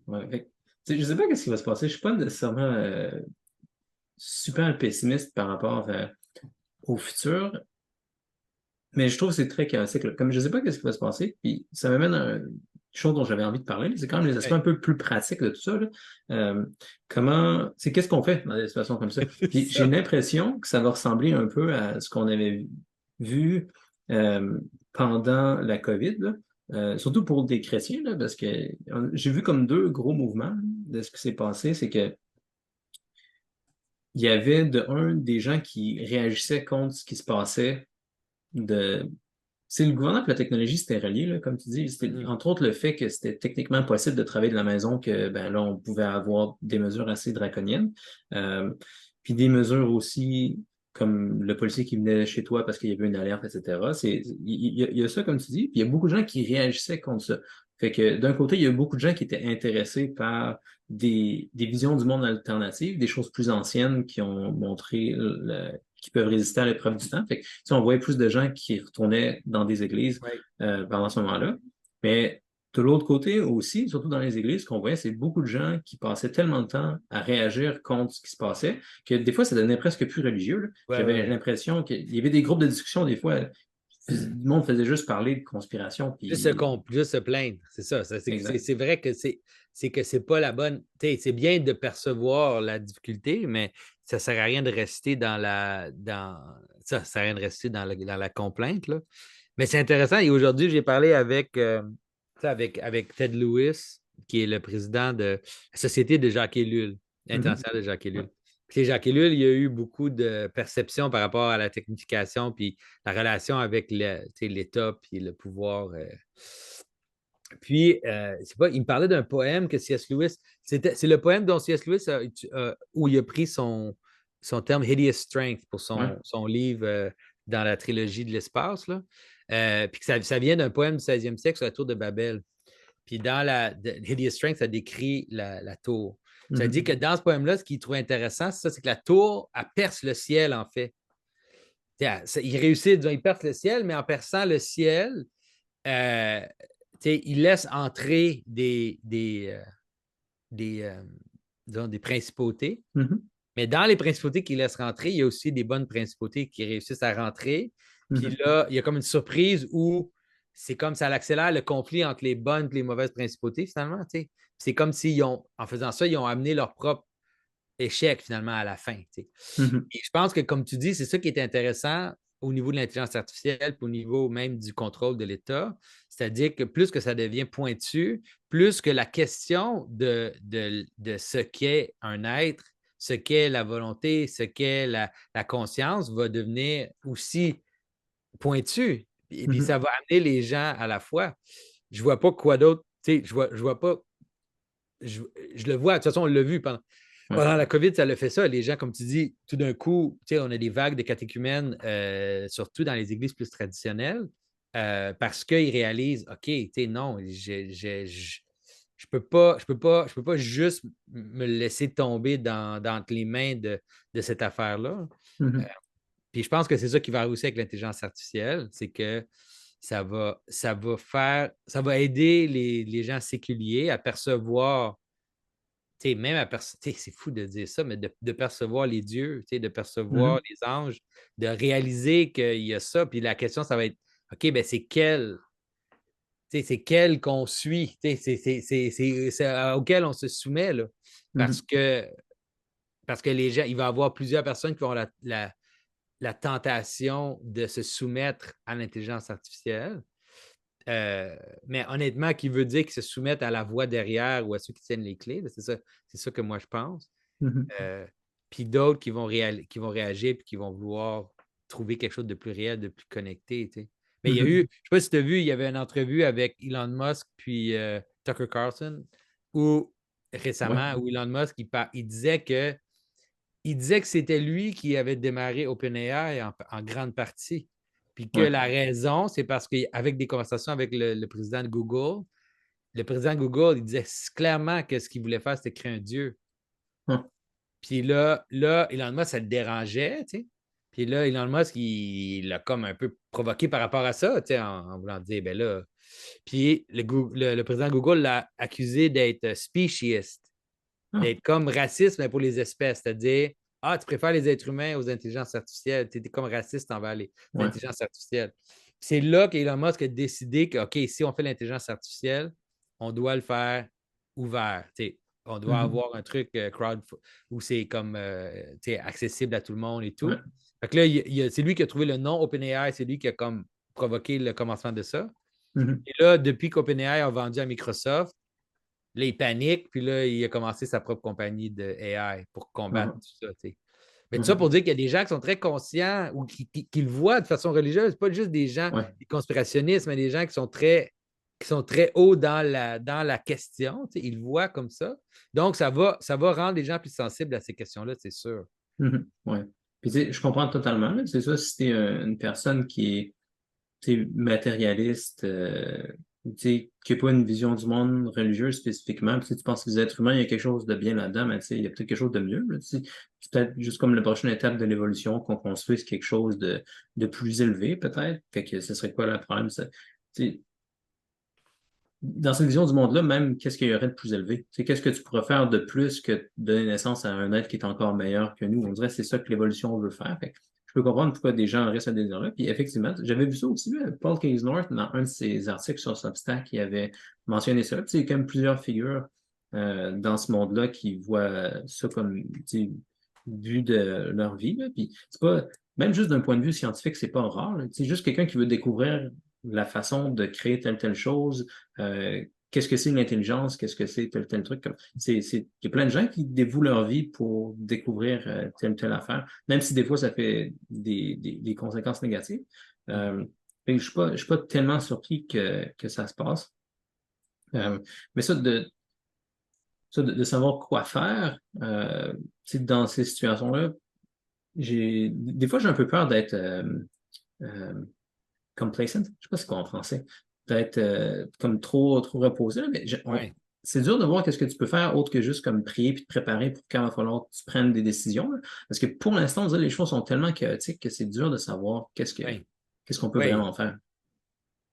ouais, tu sais, je sais pas qu'est-ce qui va se passer. Je suis pas nécessairement super pessimiste par rapport au futur. Mais je trouve que c'est très chaotique, là. Comme je ne sais pas qu'est-ce qui va se passer, puis ça m'amène à une chose dont j'avais envie de parler, c'est quand même les aspects Ouais. un peu plus pratiques de tout ça, là. Qu'est-ce qu'on fait dans des situations comme ça? C'est Puis j'ai ça. l'impression que ça va ressembler un peu à ce qu'on avait vu pendant la COVID, là. Surtout pour des chrétiens, là, parce que j'ai vu comme deux gros mouvements de ce qui s'est passé, c'est que il y avait des gens qui réagissaient contre ce qui se passait de c'est le gouvernement et la technologie, c'était relié, là, comme tu dis. C'était, Mhm. entre autres, le fait que c'était techniquement possible de travailler de la maison, que ben là, on pouvait avoir des mesures assez draconiennes. Euh, Puis des mesures aussi comme le policier qui venait chez toi parce qu'il y avait une alerte, etc. Il y a ça, comme tu dis. Puis il y a beaucoup de gens qui réagissaient contre ça. Fait que d'un côté, il y a beaucoup de gens qui étaient intéressés par des visions du monde alternatives, des choses plus anciennes qui ont montré qui peuvent résister à l'épreuve du temps. Fait que, tu sais, on voyait plus de gens qui retournaient dans des églises Oui. pendant ce moment-là. Mais de l'autre côté aussi, surtout dans les églises, ce qu'on voyait, c'est beaucoup de gens qui passaient tellement de temps à réagir contre ce qui se passait que des fois, ça devenait presque plus religieux, là. Ouais, ouais, J'avais ouais. l'impression qu'il y avait des groupes de discussion, des fois, le monde faisait juste parler de conspiration, puis Juste se plaindre, c'est ça. exact. C'est vrai que c'est pas la bonne. C'est bien de percevoir la difficulté, mais ça sert à rien de rester ça sert à rien de rester dans la complainte, là. Mais c'est intéressant. Et aujourd'hui, j'ai parlé avec Ted Lewis, qui est le président de la Société de Jacques Ellul, Mhm. l'international de Jacques Ouais. Ellul. Puis Jacques Ellul, il y a eu beaucoup de perceptions par rapport à la technification, puis la relation avec l'État, puis le pouvoir. Puis, c'est pas, il me parlait d'un poème que C.S. Lewis, c'est le poème dont C.S. Lewis où il a pris son terme Hideous Strength pour Ouais. son livre dans la trilogie de l'espace, là. Puis que ça vient d'un poème du 16e siècle sur la tour de Babel. Puis dans Hideous Strength, ça décrit la tour. Ça dit Mhm. que dans ce poème-là, ce qu'il trouve intéressant, c'est que la tour, elle perce le ciel, en fait. Il réussit, disons, il perce le ciel, mais en perçant le ciel, euh, il laisse entrer des, disons, des principautés. Mhm. Mais dans les principautés qu'il laisse rentrer, il y a aussi des bonnes principautés qui réussissent à rentrer. Puis Mhm. là, il y a comme une surprise où c'est comme ça accélère le conflit entre les bonnes et les mauvaises principautés, finalement. T'sais. C'est comme s'ils ont, en faisant ça, ils ont amené leur propre échec, finalement, à la fin. T'sais. Mhm. Et je pense que, comme tu dis, c'est ça qui est intéressant au niveau de l'intelligence artificielle, puis au niveau même du contrôle de l'État. C'est-à-dire que plus que ça devient pointu, plus que la question de ce qu'est un être, ce qu'est la volonté, ce qu'est la conscience va devenir aussi pointu. Et puis Mhm. ça va amener les gens à la fois. Je vois pas quoi d'autre. Je vois pas. Je, je le vois. De toute façon, on l'a vu Ouais. pendant la COVID, ça le fait ça. Les gens, comme tu dis, tout d'un coup, on a des vagues de catéchumènes, surtout dans les églises plus traditionnelles, parce qu'ils réalisent, OK, non, je peux pas juste me laisser tomber dans les mains de cette affaire-là. Euh, Mhm. Puis je pense que c'est ça qui va arriver aussi avec l'intelligence artificielle, c'est que ça va aider les gens séculiers à percevoir même c'est fou de dire ça, mais de percevoir les dieux, de percevoir Mhm. les anges, de réaliser qu'il y a ça. Puis la question, ça va être OK, ben c'est quel qu'on suit, auquel on se soumet, là. Parce Mhm. que, parce que les gens, il va y avoir plusieurs personnes qui ont la tentation de se soumettre à l'intelligence artificielle. Euh, mais honnêtement, qui veut dire qu'ils se soumettent à la voix derrière ou à ceux qui tiennent les clés, c'est ça que moi je pense. Mhm. Euh, Puis d'autres qui vont réagir et qui vont vouloir trouver quelque chose de plus réel, de plus connecté. Mais il y a eu, je Mhm. ne sais pas si tu as vu, il y avait une entrevue avec Elon Musk puis Tucker Carlson où Ouais. récemment, où Elon Musk il disait que c'était lui qui avait démarré OpenAI en grande partie. Puis que Ouais. la raison, c'est parce qu'avec des conversations avec le président de Google, le président de Google, il disait clairement que ce qu'il voulait faire, c'était créer un dieu. Ouais. Puis là, Elon Musk, ça le dérangeait, tu sais. Puis là, Elon Musk, il l'a comme un peu provoqué par rapport à ça, tu sais, en voulant dire, ben là. Puis le président de Google l'a accusé d'être speciesiste, Ah. d'être comme raciste, mais pour les espèces. C'est-à-dire, ah, tu préfères les êtres humains aux intelligences artificielles, tu es comme raciste envers les Ouais. intelligences artificielles. C'est là qu'Elon Musk a décidé que, OK, si on fait l'intelligence artificielle, on doit le faire ouvert. T'sais. On doit Mhm. avoir un truc crowd où c'est comme accessible à tout le monde et Ouais. tout. Fait que là, c'est lui qui a trouvé le nom OpenAI, c'est lui qui a comme provoqué le commencement de ça. Mhm. Et là, depuis qu'OpenAI a vendu à Microsoft, là, il panique, puis là, il a commencé sa propre compagnie de AI pour combattre Ah. tout ça. T'sais. Mais tout ça Mhm. pour dire qu'il y a des gens qui sont très conscients ou qui le voient de façon religieuse, pas juste des gens, Ouais. des conspirationnistes, mais des gens qui sont très hauts dans la question. Ils le voient comme ça. Donc, ça va rendre les gens plus sensibles à ces questions-là, c'est sûr. Mhm. Ouais. Puis, tu sais, je comprends totalement, là. C'est ça, si t'es une personne qui est tu sais, matérialiste, qui n'a pas une vision du monde religieuse spécifiquement. Puis, tu penses que les êtres humains, il y a quelque chose de bien là-dedans, mais il y a peut-être quelque chose de mieux. Là, c'est peut-être juste comme la prochaine étape de l'évolution, qu'on construise quelque chose de plus élevé, peut-être. Fait que ce serait quoi le problème? Dans cette vision du monde-là, même, qu'est-ce qu'il y aurait de plus élevé? Qu'est-ce que tu pourrais faire de plus que donner naissance à un être qui est encore meilleur que nous? On dirait que c'est ça que l'évolution veut faire. Fait que je peux comprendre pourquoi des gens auraient ce désir-là. Puis effectivement, j'avais vu ça aussi, là, Paul Case-North, dans un de ses articles sur Substack, il avait mentionné ça. Puis, il y a quand même plusieurs figures dans ce monde-là qui voient ça comme vu de leur vie. Là. Puis c'est pas, même juste d'un point de vue scientifique, c'est pas rare. C'est juste quelqu'un qui veut découvrir la façon de créer telle chose, qu'est-ce que c'est l'intelligence, qu'est-ce que c'est tel truc. Il y a plein de gens qui dévouent leur vie pour découvrir telle affaire, même si des fois ça fait des conséquences négatives. Je ne suis pas tellement surpris que ça se passe. Mais de savoir quoi faire dans ces situations-là, des fois j'ai un peu peur d'être euh, complacent, je sais pas c'est quoi en français, d'être comme trop reposé, là, mais Ouais. c'est dur de voir qu'est-ce que tu peux faire autre que juste comme prier puis te préparer pour quand il va falloir que tu prennes des décisions. Là. Parce que pour l'instant, on dirait que les choses sont tellement chaotiques que c'est dur de savoir Ouais. qu'est-ce qu'on peut Ouais. vraiment faire.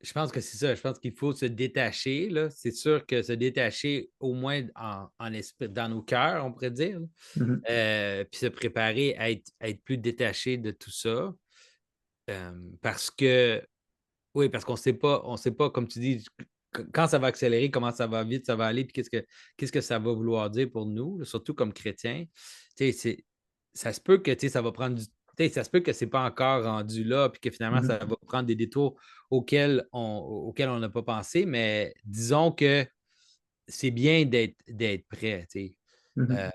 Je pense que c'est ça. Je pense qu'il faut se détacher. Là. C'est sûr que se détacher, au moins en esprit, dans nos cœurs, on pourrait dire. Mhm, Puis se préparer à être plus détaché de tout ça. Parce que, oui, parce on sait pas, comme tu dis, quand ça va accélérer, comment ça va vite, ça va aller, puis qu'est-ce que ça va vouloir dire pour nous, là, surtout comme chrétiens. Tu sais, ça se peut que ça va prendre du. Ça se peut que ce n'est pas encore rendu là, puis que finalement, mhm, ça va prendre des détours auxquels on n'a pas pensé, mais disons que c'est bien d'être prêt. mhm, Euh,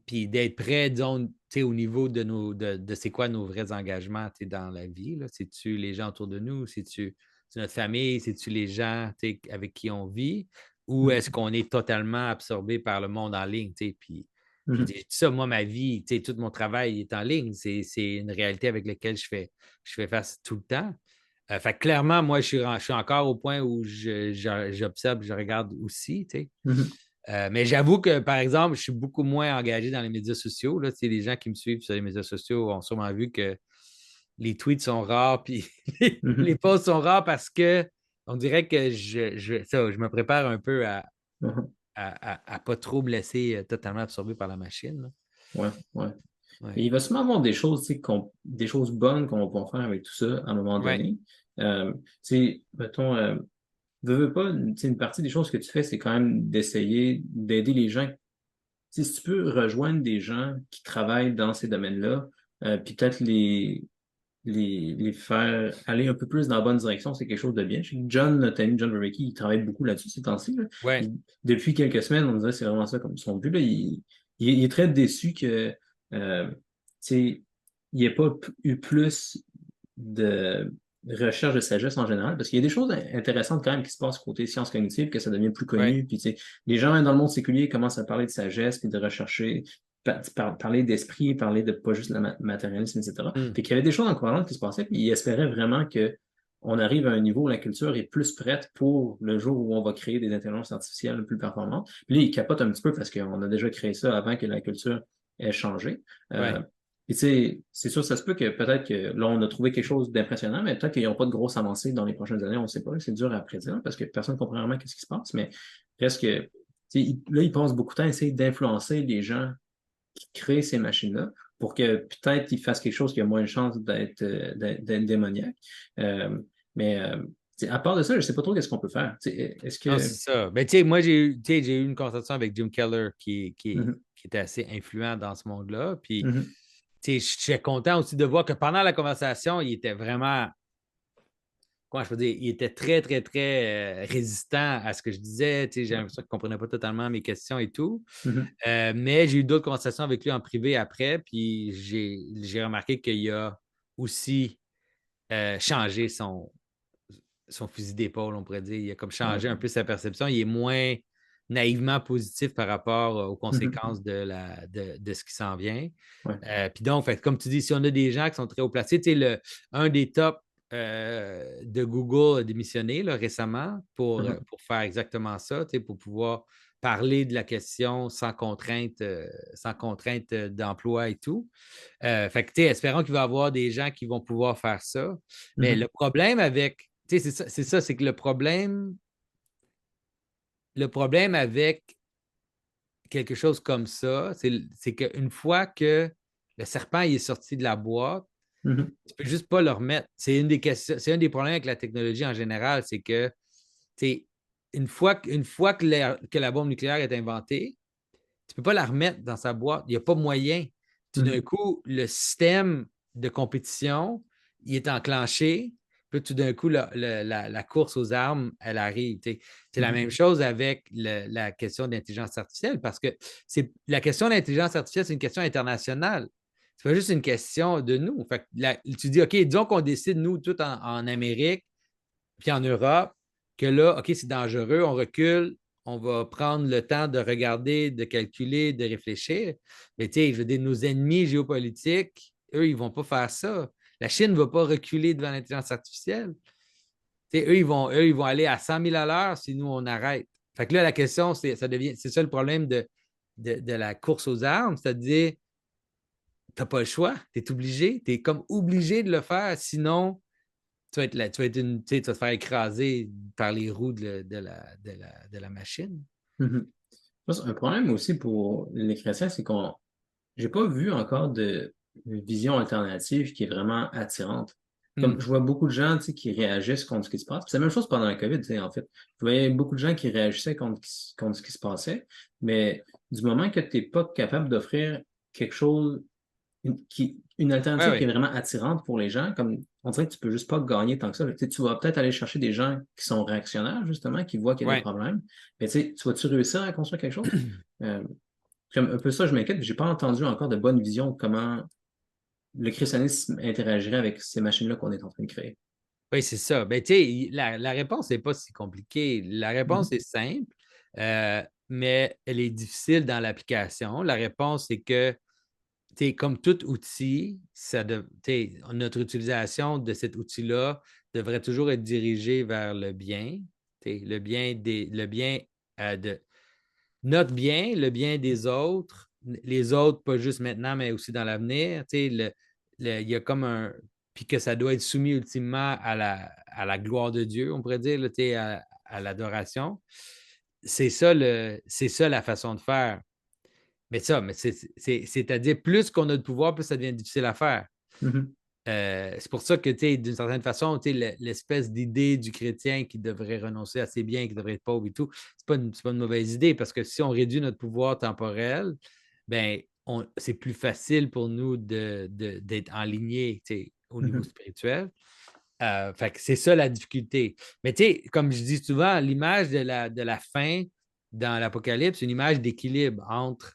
Puis d'être prêt, disons, au niveau de c'est quoi nos vrais engagements dans la vie. C'est-tu les gens autour de nous? C'est notre famille? C'est-tu les gens avec qui on vit? Ou mhm, est-ce qu'on est totalement absorbé par le monde en ligne? Puis, je mhm, dis ça, moi, ma vie, tout mon travail est en ligne. C'est une réalité avec laquelle je fais face tout le temps. Fait que clairement, moi, je suis encore au point où j'observe, je regarde aussi. mhm, Mais j'avoue que, par exemple, je suis beaucoup moins engagé dans les médias sociaux. Là. Les gens qui me suivent sur les médias sociaux ont sûrement vu que les tweets sont rares, puis les mhm, posts sont rares parce que on dirait que je me prépare un peu mhm. à pas trop me laisser totalement absorber par la machine. Là. Ouais, ouais. Et Ouais. il va sûrement avoir des choses, des choses bonnes qu'on va faire avec tout ça à un moment Ouais. donné. Mettons, veux pas, une partie des choses que tu fais, c'est quand même d'essayer d'aider les gens. Si tu peux rejoindre des gens qui travaillent dans ces domaines-là, puis peut-être les faire aller un peu plus dans la bonne direction, c'est quelque chose de bien. Je sais que John, notre ami John Verrecki, il travaille beaucoup là-dessus ces temps-ci. Là. Ouais. Depuis quelques semaines, on dirait que c'est vraiment ça comme son but. Là. Il est très déçu que tu sais, il n'y ait pas eu plus de recherche de sagesse en général, parce qu'il y a des choses intéressantes quand même qui se passent côté sciences cognitives, que ça devient plus Ouais. connu. Puis, les gens dans le monde séculier commencent à parler de sagesse, puis de rechercher, parler d'esprit, parler de pas juste le matérialisme, etc. Hmm. Puis qu'il y avait des choses encourageantes qui se passaient, puis il espérait vraiment que on arrive à un niveau où la culture est plus prête pour le jour où on va créer des intelligences artificielles plus performantes. Puis là, il capote un petit peu parce qu'on a déjà créé ça avant que la culture ait changé. Ouais. Puis tu sais, c'est sûr, ça se peut que peut-être que là, on a trouvé quelque chose d'impressionnant, mais peut-être qu'ils n'auront pas de grosses avancées dans les prochaines années, on ne sait pas. C'est dur à prédire parce que personne ne comprend vraiment ce qui se passe, mais reste que, tu sais, là, ils passent beaucoup de temps à essayer d'influencer les gens qui créent ces machines-là pour que peut-être ils fassent quelque chose qui a moins de chances d'être démoniaque. Euh, mais à part de ça, je ne sais pas trop qu'est-ce qu'on peut faire. Est-ce Non, que. c'est ça. Ben, moi, j'ai eu une conversation avec Jim Keller Mhm, qui était assez influent dans ce monde-là. Puis, mhm, je suis content aussi de voir que pendant la conversation, il était vraiment, comment je peux dire, il était très, très, très résistant à ce que je disais. J'ai l'impression qu'il ne comprenait pas totalement mes questions et tout. mhm, Mais j'ai eu d'autres conversations avec lui en privé après, puis j'ai remarqué qu'il a aussi changé son fusil d'épaule, on pourrait dire. Il a comme changé un ouais, peu sa perception. Il est moins naïvement positif par rapport aux mhm, conséquences de ce qui s'en vient. ouais, Puis donc, fait, comme tu dis, si on a des gens qui sont très haut placés, un des top de Google a démissionné là, récemment Mhm. pour faire exactement ça, pour pouvoir parler de la question sans contrainte d'emploi et tout. Fait que, espérons qu'il va y avoir des gens qui vont pouvoir faire ça. Mais Mhm. le problème avec, c'est ça, c'est que le problème avec quelque chose comme ça, c'est qu'une fois que le serpent il est sorti de la boîte, Mhm. tu peux juste pas le remettre. C'est une des questions, c'est un des problèmes avec la technologie en général, c'est que une fois que la bombe nucléaire est inventée, tu ne peux pas la remettre dans sa boîte. Il n'y a pas moyen. Tout d'un Mhm. coup, le système de compétition, il est enclenché. Puis tout d'un coup, la course aux armes, elle arrive. C'est la Mhm. même chose avec la question d'intelligence artificielle, parce que la question d'intelligence artificielle, c'est une question internationale. C'est pas juste une question de nous. Fait que tu dis, OK, disons qu'on décide, nous, tout en Amérique, puis en Europe, que là, OK, c'est dangereux, on recule, on va prendre le temps de regarder, de calculer, de réfléchir. Mais tu sais, je veux dire, nos ennemis géopolitiques, eux, ils ne vont pas faire ça. La Chine ne va pas reculer devant l'intelligence artificielle. Tu sais, eux, ils vont aller à 100 000 à l'heure si nous, on arrête. Fait que là, la question, c'est ça le problème de la course aux armes, c'est-à-dire, tu n'as pas le choix, tu es obligé, tu es comme obligé de le faire, sinon, tu vas être tu vas te faire écraser par les roues de la machine. Mhm. Je pense un problème aussi pour les chrétiens, c'est qu'on j'ai pas vu encore de vision alternative qui est vraiment attirante. Hmm. Comme je vois beaucoup de gens, tu sais, qui réagissent contre ce qui se passe. Puis c'est la même chose pendant la COVID, tu sais, en fait. Je voyais beaucoup de gens qui réagissaient contre ce qui se passait, mais du moment que tu n'es pas capable d'offrir quelque chose, une Ouais, alternative qui est ouais. vraiment attirante pour les gens, comme on dirait que tu peux juste pas gagner tant que ça. Tu sais, tu vas peut-être aller chercher des gens qui sont réactionnaires, justement, qui voient qu'il y a des Ouais. problèmes, mais tu sais, tu vas-tu réussir à construire quelque chose? Euh, Comme un peu ça, je m'inquiète. J'ai pas entendu encore de bonne vision de comment le christianisme interagirait avec ces machines-là qu'on est en train de créer. Oui, c'est ça. Ben, tu sais, la réponse n'est pas si compliquée. La réponse Mhm. est simple, mais elle est difficile dans l'application. La réponse, c'est que, tu sais, comme tout outil, tu sais, notre utilisation de cet outil-là devrait toujours être dirigée vers le bien. Tu sais, le bien de notre bien, le bien des autres, les autres, pas juste maintenant, mais aussi dans l'avenir. Tu sais, il y a comme un. Puis que ça doit être soumis ultimement à la gloire de Dieu, on pourrait dire, là, tu sais, à l'adoration. C'est ça la façon de faire. Mais c'est-à-dire, plus qu'on a de pouvoir, plus ça devient difficile à faire. Mhm. C'est pour ça que, d'une certaine façon, l'espèce d'idée du chrétien qui devrait renoncer à ses biens, qui devrait être pauvre et tout, c'est pas une mauvaise idée parce que si on réduit notre pouvoir temporel, ben, c'est plus facile pour nous d'être enlignés au niveau Mhm. spirituel. Fait que c'est ça la difficulté. Mais comme je dis souvent, l'image de la fin dans l'Apocalypse, c'est une image d'équilibre entre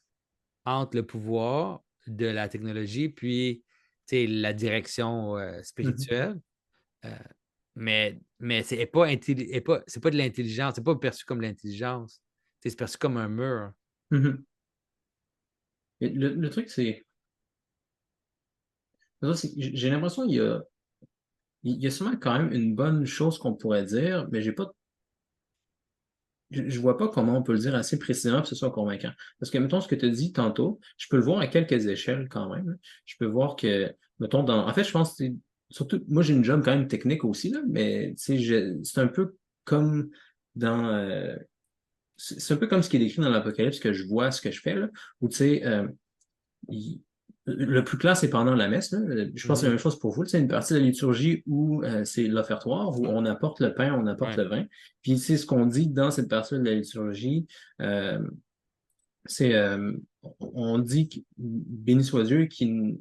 le pouvoir de la technologie puis la direction Mhm. spirituelle. Euh, mais c'est pas de l'intelligence, c'est pas perçu comme l'intelligence. C'est perçu comme un mur. Mhm. Et le truc, c'est que j'ai l'impression qu'il y a sûrement quand même une bonne chose qu'on pourrait dire, mais je vois pas comment on peut le dire assez précisément pour que ce soit convaincant. Parce que, mettons, ce que tu as dit tantôt, je peux le voir à quelques échelles quand même. Je peux voir que, mettons, en fait, je pense que surtout, moi, j'ai une job quand même technique aussi, là, mais tu sais, c'est un peu comme dans, c'est un peu comme ce qui est décrit dans l'Apocalypse que je vois ce que je fais, là, où tu sais, il- le plus clair, c'est pendant la messe, là. Je pense que c'est la Mhm. même chose pour vous. C'est une partie de la liturgie où c'est l'offertoire, où on apporte le pain, on apporte Ouais. le vin. Puis c'est ce qu'on dit dans cette partie de la liturgie. euh, c'est on dit béni soit Dieu qui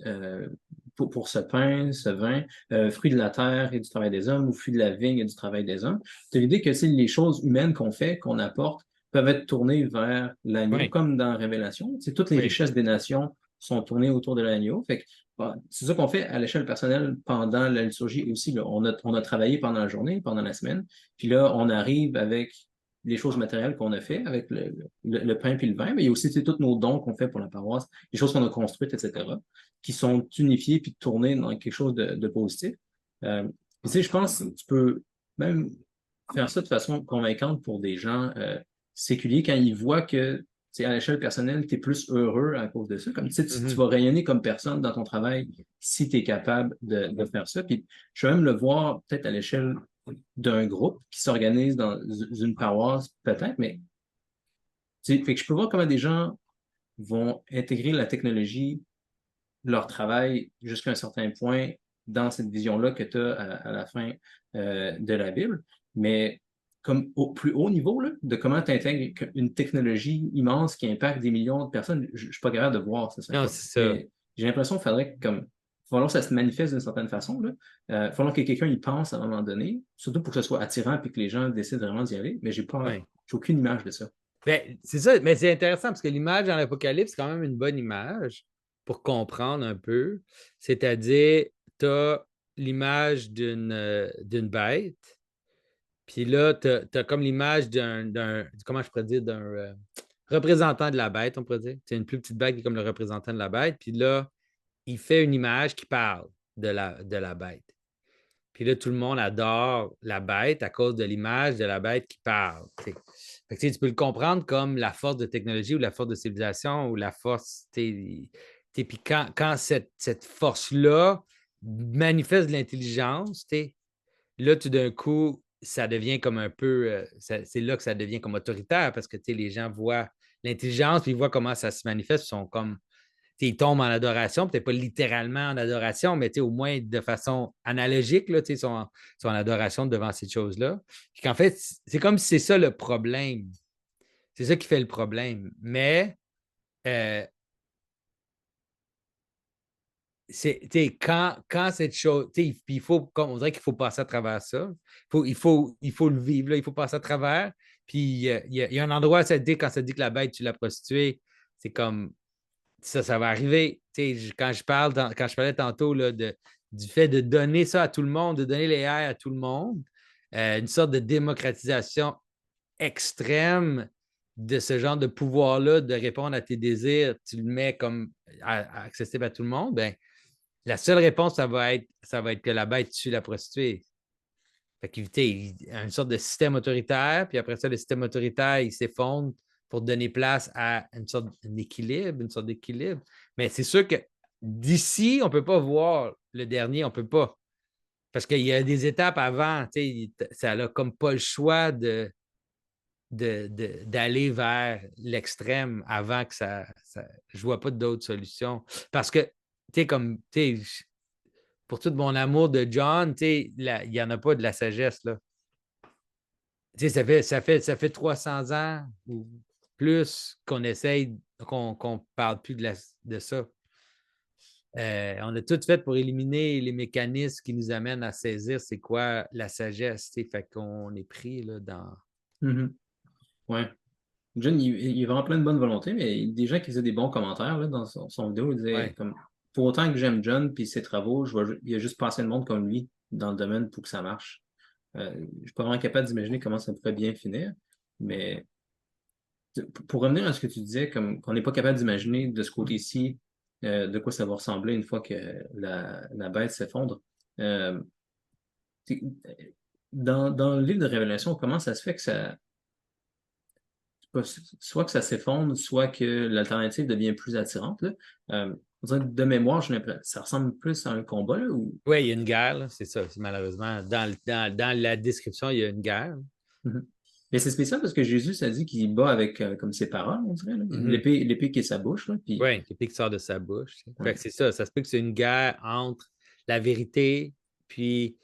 pour ce pain, ce vin, fruit de la terre et du travail des hommes, ou fruit de la vigne et du travail des hommes. C'est l'idée que c'est les choses humaines qu'on fait, qu'on apporte, peuvent être tournées vers l'agneau, Ouais. comme dans Révélation. C'est toutes les Oui. richesses des nations sont tournées autour de l'agneau. Fait que, bon, c'est ça qu'on fait à l'échelle personnelle pendant la liturgie aussi. Là. On a travaillé pendant la journée, pendant la semaine, puis là, on arrive avec les choses matérielles qu'on a fait avec le pain puis le vin, mais il y a aussi tous nos dons qu'on fait pour la paroisse, les choses qu'on a construites, etc., qui sont unifiées puis tournées dans quelque chose de positif. Euh, Tu sais, je pense que tu peux même faire ça de façon convaincante pour des gens séculiers quand ils voient que, tu sais, à l'échelle personnelle, tu es plus heureux à cause de ça. Comme tu sais, tu Mhm. vas rayonner comme personne dans ton travail si tu es capable de faire ça. Puis je vais même le voir peut-être à l'échelle d'un groupe qui s'organise dans une paroisse, peut-être, mais tu sais, fait que je peux voir comment des gens vont intégrer la technologie, leur travail jusqu'à un certain point dans cette vision-là que tu as à la fin de la Bible. Mais comme au plus haut niveau, là, de comment tu intègres une technologie immense qui impacte des millions de personnes, je ne suis pas capable de voir ça. Non, c'est ça. Mais j'ai l'impression qu'il faudrait comme. Il va falloir que ça se manifeste d'une certaine façon. Il va falloir que quelqu'un y pense à un moment donné, surtout pour que ce soit attirant et que les gens décident vraiment d'y aller. Mais Ouais. j'ai aucune image de ça. Ben, c'est ça, mais c'est intéressant parce que l'image dans l'Apocalypse, c'est quand même une bonne image pour comprendre un peu. C'est-à-dire, tu as l'image d'une bête, puis là, tu as, comme l'image comment je pourrais dire, d'un représentant de la bête, on pourrait dire. C'est une plus petite bête qui est comme le représentant de la bête, puis là, il fait une image qui parle de la bête. Puis là, tout le monde adore la bête à cause de l'image de la bête qui parle. Fait que, tu peux le comprendre comme la force de technologie ou la force de civilisation ou la force. Puis quand cette force-là manifeste de l'intelligence, là, tout d'un coup, ça devient comme un peu. C'est là que ça devient comme autoritaire parce que les gens voient l'intelligence, puis ils voient comment ça se manifeste, ils sont comme ils tombent en adoration, peut-être pas littéralement en adoration, mais au moins de façon analogique, là, sont en adoration devant ces choses-là. Puis qu'en fait, c'est comme si c'est ça le problème. C'est ça qui fait le problème. Mais euh, quand cette chose, puis il faut, comme on dirait qu'il faut passer à travers ça. Il faut le vivre, là, il faut passer à travers. Puis il y a un endroit, quand ça dit que la bête, tu l'as prostituée, c'est comme ça va arriver. Quand je parlais tantôt là, du fait de donner ça à tout le monde, de donner les airs à tout le monde, une sorte de démocratisation extrême de ce genre de pouvoir-là, de répondre à tes désirs, tu le mets comme accessible à tout le monde, ben, la seule réponse, ça va être que la bête tue la prostituée. Fait qu'éviter une sorte de système autoritaire, puis après ça, le système autoritaire, il s'effondre pour donner place à une sorte d'équilibre. Mais c'est sûr que d'ici, on ne peut pas voir le dernier, on ne peut pas. Parce qu'il y a des étapes avant, ça n'a comme pas le choix d'aller vers l'extrême avant que je ne vois pas d'autres solutions. Parce que, pour tout mon amour de John, il n'y en a pas de la sagesse, là. Ça fait 300 ans ou plus qu'on essaye, qu'on parle plus de ça. On a tout fait pour éliminer les mécanismes qui nous amènent à saisir c'est quoi la sagesse. Fait qu'on est pris là, dans. Mhm. Ouais. John, il est vraiment plein de bonne volonté, mais il y a des gens qui faisaient des bons commentaires là, dans son vidéo. Il disait Ouais. comme pour autant que j'aime John puis ses travaux, il y a juste pas assez de monde comme lui dans le domaine pour que ça marche. Je suis pas vraiment capable d'imaginer comment ça pourrait bien finir, mais pour revenir à ce que tu disais, comme qu'on n'est pas capable d'imaginer de ce côté-ci de quoi ça va ressembler une fois que la bête s'effondre. Euh, t'es- dans le livre de Révélation, comment ça se fait que ça soit que ça s'effondre, soit que l'alternative devient plus attirante, là. On dirait que de mémoire, ça ressemble plus à un combat, là, ou... Oui, il y a une guerre, là, c'est ça. Malheureusement, dans la description, il y a une guerre. Mhm. Mais c'est spécial parce que Jésus, ça dit qu'il bat avec comme ses paroles, on dirait, là. Mhm. L'épée qui est sa bouche, là, puis... Oui, l'épée qui sort de sa bouche. Fait Ouais. que c'est ça. Ça se peut que c'est une guerre entre la vérité puis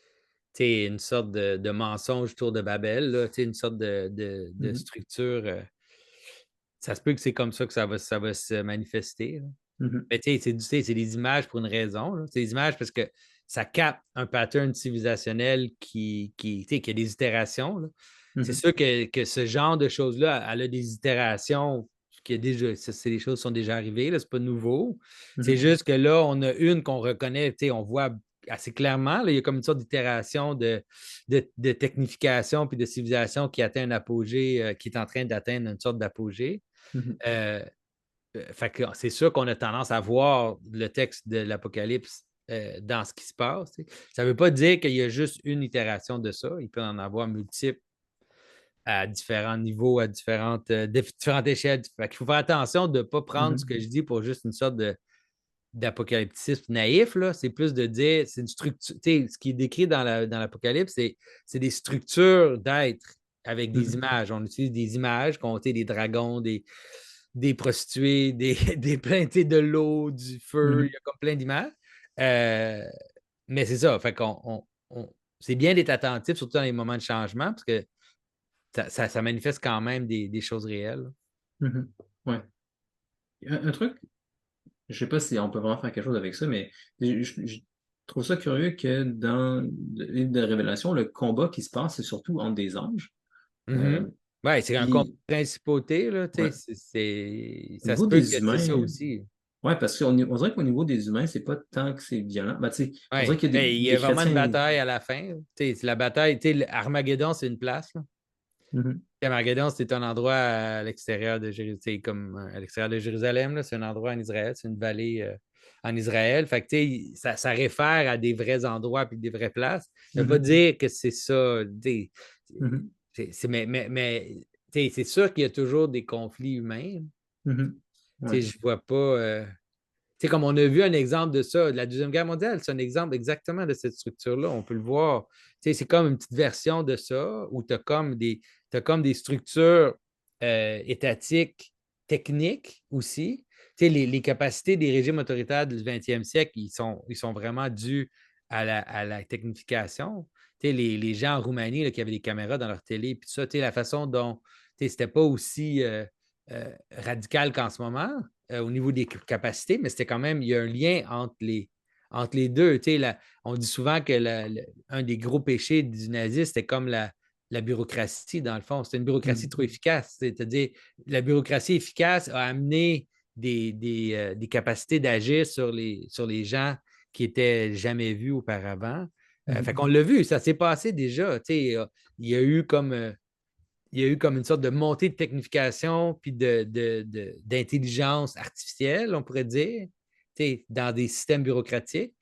une sorte de mensonge autour de Babel, là, une sorte de Mhm. structure. Ça se peut que c'est comme ça que ça va se manifester, là. Mhm. Mais c'est des images pour une raison, là. C'est des images parce que ça capte un pattern civilisationnel qui a des itérations, là. C'est Mhm. sûr que ce genre de choses-là, elle a des itérations qui a déjà, c'est des choses qui sont déjà arrivées, là, c'est pas nouveau. C'est Mhm. juste que là, on a une qu'on reconnaît, on voit assez clairement, là, il y a comme une sorte d'itération de technification puis de civilisation qui atteint un apogée, qui est en train d'atteindre une sorte d'apogée. Mhm. Fait que c'est sûr qu'on a tendance à voir le texte de l'Apocalypse dans ce qui se passe. Tu sais. Ça ne veut pas dire qu'il y a juste une itération de ça. Il peut en avoir multiples à différents niveaux, à différentes échelles. Fait qu'il faut faire attention de ne pas prendre ce Mhm. que je dis pour juste une sorte d'apocalyptisme naïf. Là. C'est plus de dire, c'est une structure. Tu sais, ce qui est décrit dans l'Apocalypse, c'est des structures d'être avec des Mhm. images. On utilise des images, compter des dragons, des prostituées, des plein, tu sais, de l'eau, du feu, il Mhm. y a comme plein d'images. Euh, mais c'est ça. Fait qu'on c'est bien d'être attentif, surtout dans les moments de changement, parce que ça manifeste quand même des choses réelles. Mhm. Ouais. Un truc, je sais pas si on peut vraiment faire quelque chose avec ça, mais je trouve ça curieux que dans le livre de Révélation, le combat qui se passe, c'est surtout entre des anges. Euh, Mhm. Ouais, c'est un compte puis, de principauté, là, tu sais, ouais, au ça se niveau peut des que c'est ça humains, aussi. ouais, parce qu'on dirait qu'au niveau des humains, c'est pas tant que c'est violent. Ben, tu sais, on dirait Ouais. qu'il y a Ben, il y des a vraiment une chrétiens. bataille à la fin. Tu sais, c'est la bataille, tu sais, Armageddon, c'est une place, là. Mhm. Armageddon, c'est un endroit à l'extérieur de Jérusalem, comme à l'extérieur de Jérusalem, là, c'est un endroit en Israël, c'est une vallée en Israël. Fait que, tu sais, ça réfère à des vrais endroits et des vraies places. Ça ne veut pas Mhm. dire que c'est ça. Tu Mhm. sais, mais tu sais, c'est sûr qu'il y a toujours des conflits humains. Mhm. Tu sais, Ouais. je vois pas. Tu sais, comme on a vu un exemple de ça, de la Deuxième Guerre mondiale, c'est un exemple exactement de cette structure-là. On peut le voir. Tu sais, c'est comme une petite version de ça où tu as t'as comme des structures étatiques, techniques aussi. Tu sais, les capacités des régimes autoritaires du 20e siècle, ils sont vraiment dus à la technification. Tu sais, les gens en Roumanie là, qui avaient des caméras dans leur télé, puis tout ça, tu sais, la façon dont c'était pas aussi radical qu'en ce moment au niveau des capacités, mais c'était quand même, il y a un lien entre les deux. Tu sais, on dit souvent que un des gros péchés du nazisme, c'était comme la bureaucratie, dans le fond. C'était une bureaucratie trop Mhm. efficace. C'est-à-dire, la bureaucratie efficace a amené des capacités d'agir sur les gens qui n'étaient jamais vus auparavant. Fait Mhm. qu'on l'a vu, ça s'est passé déjà. Tu sais, il y a eu comme il y a eu comme une sorte de montée de technification puis d'intelligence artificielle, on pourrait dire, dans des systèmes bureaucratiques.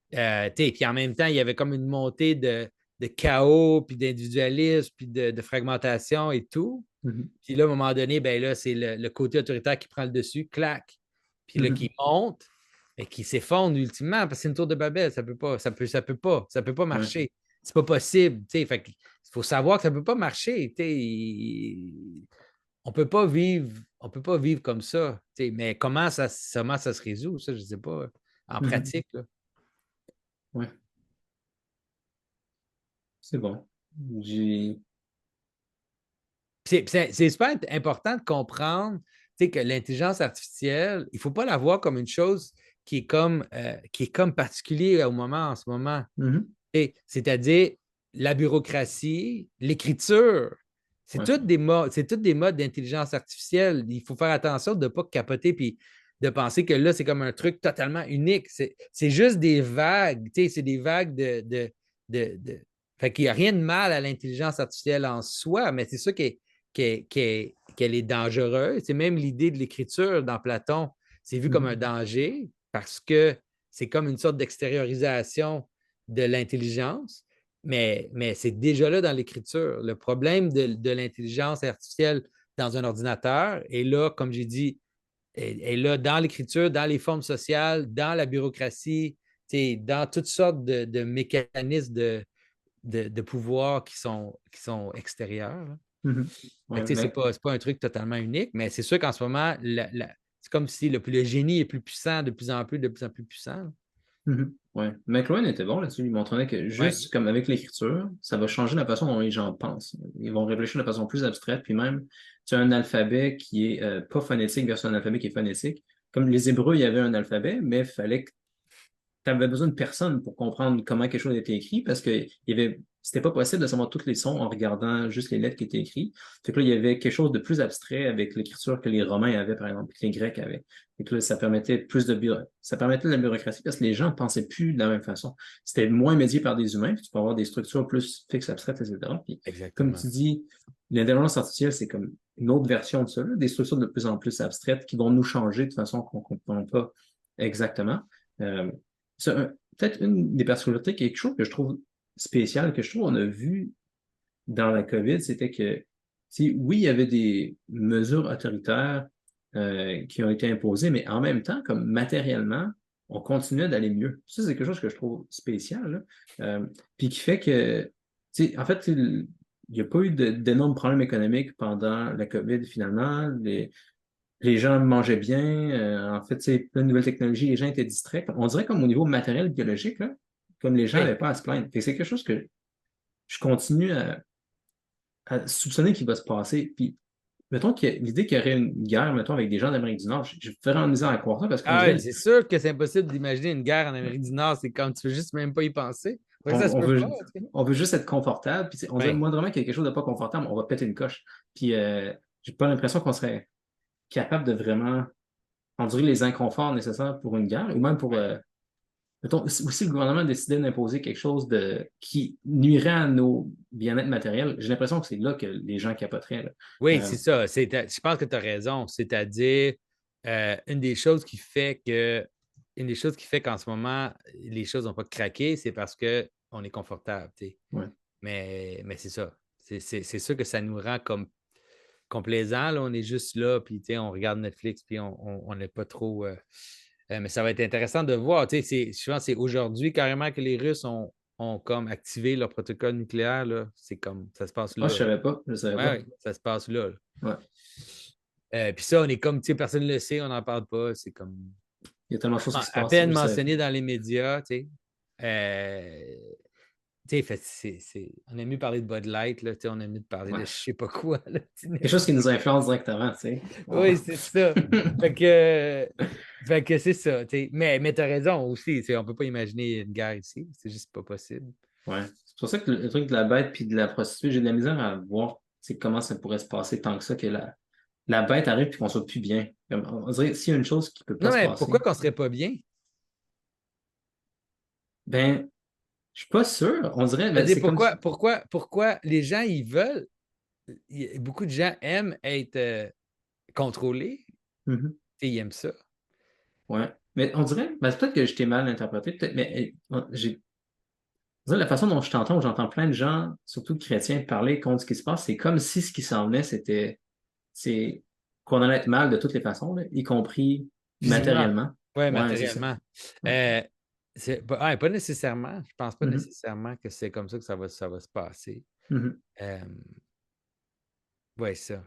Puis en même temps, il y avait comme une montée de chaos, puis d'individualisme, puis de fragmentation et tout. Mhm. Puis là, à un moment donné, ben là, c'est le côté autoritaire qui prend le dessus, clac. Puis là, qui Mhm. monte et qui s'effondre ultimement parce que c'est une tour de Babel. Ça peut pas Ouais. marcher. C'est pas possible. Fait il faut savoir que ça peut pas marcher. On peut pas vivre comme ça. Mais comment ça se résout, ça, je ne sais pas. En Mhm. pratique, là. Ouais. C'est bon. J'ai. C'est super important de comprendre que l'intelligence artificielle, il ne faut pas la voir comme une chose qui est comme particulière au moment en ce moment. Mhm. C'est-à-dire la bureaucratie, l'écriture, Ouais. c'est toutes des modes d'intelligence artificielle. Il faut faire attention de ne pas capoter puis de penser que là, c'est comme un truc totalement unique. C'est juste des vagues, c'est des vagues de... Fait qu'il n'y a rien de mal à l'intelligence artificielle en soi, mais c'est ça qu'elle est dangereuse. C'est même l'idée de l'écriture dans Platon, c'est vu comme un Mhm. danger parce que c'est comme une sorte d'extériorisation de l'intelligence, mais c'est déjà là dans l'écriture. Le problème de l'intelligence artificielle dans un ordinateur est là, comme j'ai dit, est là dans l'écriture, dans les formes sociales, dans la bureaucratie, dans toutes sortes de mécanismes de pouvoir qui sont extérieurs. Là. Mhm. Fait Ouais, que, mais c'est pas un truc totalement unique, mais c'est sûr qu'en ce moment, c'est comme si le génie est plus puissant, de plus en plus puissant. Là. mhm. Ouais. McLuhan était bon là-dessus. Il montrait que Ouais. juste comme avec l'écriture, ça va changer la façon dont les gens pensent. Ils vont réfléchir de façon plus abstraite, puis même, tu as un alphabet qui est pas phonétique versus un alphabet qui est phonétique. Comme les Hébreux, il y avait un alphabet, mais il fallait que tu avais besoin de personne pour comprendre comment quelque chose était écrit parce que c'était pas possible de savoir tous les sons en regardant juste les lettres qui étaient écrites. Fait que là, il y avait quelque chose de plus abstrait avec l'écriture que les Romains avaient, par exemple, que les Grecs avaient. Fait que là, ça permettait de la bureaucratie parce que les gens ne pensaient plus de la même façon. C'était moins médié par des humains, puis tu peux avoir des structures plus fixes, abstraites, etc. Puis, comme tu Exactement. dis, l'intelligence artificielle, c'est comme une autre version de ça, là, des structures de plus en plus abstraites qui vont nous changer de façon qu'on ne comprend pas exactement. Euh, peut-être une des particularités, quelque chose que je trouve spécial, que je trouve on a vu dans la COVID, c'était que, oui, il y avait des mesures autoritaires qui ont été imposées, mais en même temps, comme matériellement, on continuait d'aller mieux. Ça, c'est quelque chose que je trouve spécial, là. Puis qui fait que, en fait, il n'y a pas eu d'énormes problèmes économiques pendant la COVID, finalement. Les gens mangeaient bien. En fait, plein de nouvelles technologies, les gens étaient distraits. On dirait comme au niveau matériel, biologique, là, comme les gens Oui. n'avaient pas à se plaindre. Fait que c'est quelque chose que je continue à soupçonner qu'il va se passer. Puis, mettons que l'idée qu'il y aurait une guerre, mettons, avec des gens d'Amérique du Nord, j'ai vraiment misère à croire ça parce qu'on Ah ouais, dirait, c'est sûr que c'est impossible d'imaginer une guerre en Amérique du Nord. C'est comme tu veux juste même pas y penser. Fait que on, ça se on peut pas. veut, Tu sais. on veut juste être confortable. Puis, on dirait, Oui. moi, vraiment qu'il y a quelque chose de pas confortable, on va péter une coche. Puis, j'ai pas l'impression qu'on serait capable de vraiment endurer les inconforts nécessaires pour une guerre ou même pour, Ouais. mettons, si le gouvernement décidait d'imposer quelque chose qui nuirait à nos bien-être matériels, j'ai l'impression que c'est là que les gens capoteraient, là. Oui, Euh, c'est ça. Je pense que tu as raison. C'est-à-dire, une des choses qui fait que une des choses qui fait qu'en ce moment, les choses n'ont pas craqué, c'est parce qu'on est confortable. Tu sais. ouais. Mais c'est ça. C'est sûr que ça nous rend comme complaisant. Là. On est juste là, puis tu sais, on regarde Netflix, puis on n'est pas trop. Mais ça va être intéressant de voir. Tu sais, je pense que c'est aujourd'hui carrément que les Russes ont comme activé leur protocole nucléaire. Là. C'est comme ça se passe Ah, je là. savais pas, je savais Ouais, pas. ouais, ça se passe là. Ouais. Puis ça, on est comme, tu sais, personne ne le sait, on n'en parle pas. C'est comme Il y a tellement de choses qui se à passent, je peine savais pas. mentionné dans les médias, tu sais. Tu sais, on aime mieux parler de Bud Light, là, tu sais, on aime mieux parler de Ouais. je sais pas quoi. Là, Quelque chose qui nous influence directement, tu sais. oui, c'est ça. Fait que, fait que c'est ça. Tu sais. Mais tu as raison aussi. Tu sais, on ne peut pas imaginer une guerre ici. C'est juste pas possible. Ouais. C'est pour ça que le truc de la bête puis de la prostituée, j'ai de la misère à voir comment ça pourrait se passer tant que ça, que la bête arrive puis qu'on soit plus bien. On dirait s'il y a une chose qui peut pas Non, se mais pourquoi passer, qu'on serait pas bien? ben, je suis pas sûr. On dirait, ben, C'est-à-dire, c'est comme. pourquoi les gens, ils veulent, beaucoup de gens aiment être contrôlés. Mhm. Tu sais, ils aiment ça. Ouais. Mais on dirait, ben, c'est peut-être que je t'ai mal interprété, peut-être, mais on dirait la façon dont je t'entends, où j'entends plein de gens, surtout chrétiens, parler contre ce qui se passe, c'est comme si ce qui s'en venait, c'est qu'on allait être mal de toutes les façons, là, y compris Physiquement. matériellement. Oui, Ouais, c'est ça. matériellement. Ouais. Euh, pas nécessairement. Je pense pas Mhm. nécessairement que c'est comme ça que ça va se passer. Mhm. Euh, ouais, ça.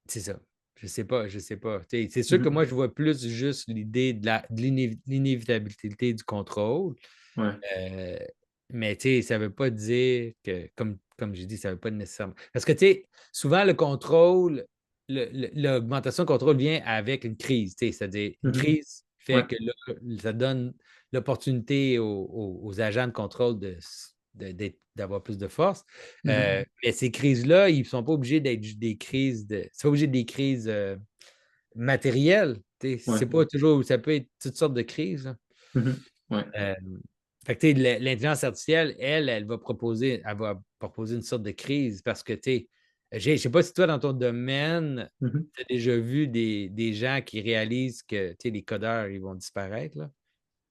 C'est ça. Je sais pas, je sais pas. Tu sais, c'est sûr que Mhm. moi, je vois plus juste l'idée de l'inévitabilité du contrôle. Ouais. Euh, mais tu sais, ça veut pas dire que, comme j'ai dit, ça veut pas nécessairement. Parce que tu sais, souvent le contrôle, l'augmentation de contrôle vient avec une crise. Tu sais, c'est-à-dire, une Mhm. crise Ouais. fait que là, ça donne l'opportunité aux agents de contrôle d'avoir plus de force. Mhm. Mais ces crises-là, ils ne sont pas obligés d'être des crises c'est pas obligé des crises matérielles. Tu sais, Ouais. c'est pas toujours, ça peut être toutes sortes de crises. Là. Mhm. Ouais. Euh, fait que, tu sais, l'intelligence artificielle, elle va proposer une sorte de crise parce que, tu sais, je ne sais pas si toi, dans ton domaine, Mhm. tu as déjà vu des gens qui réalisent que, tu sais, les codeurs, ils vont disparaître, là.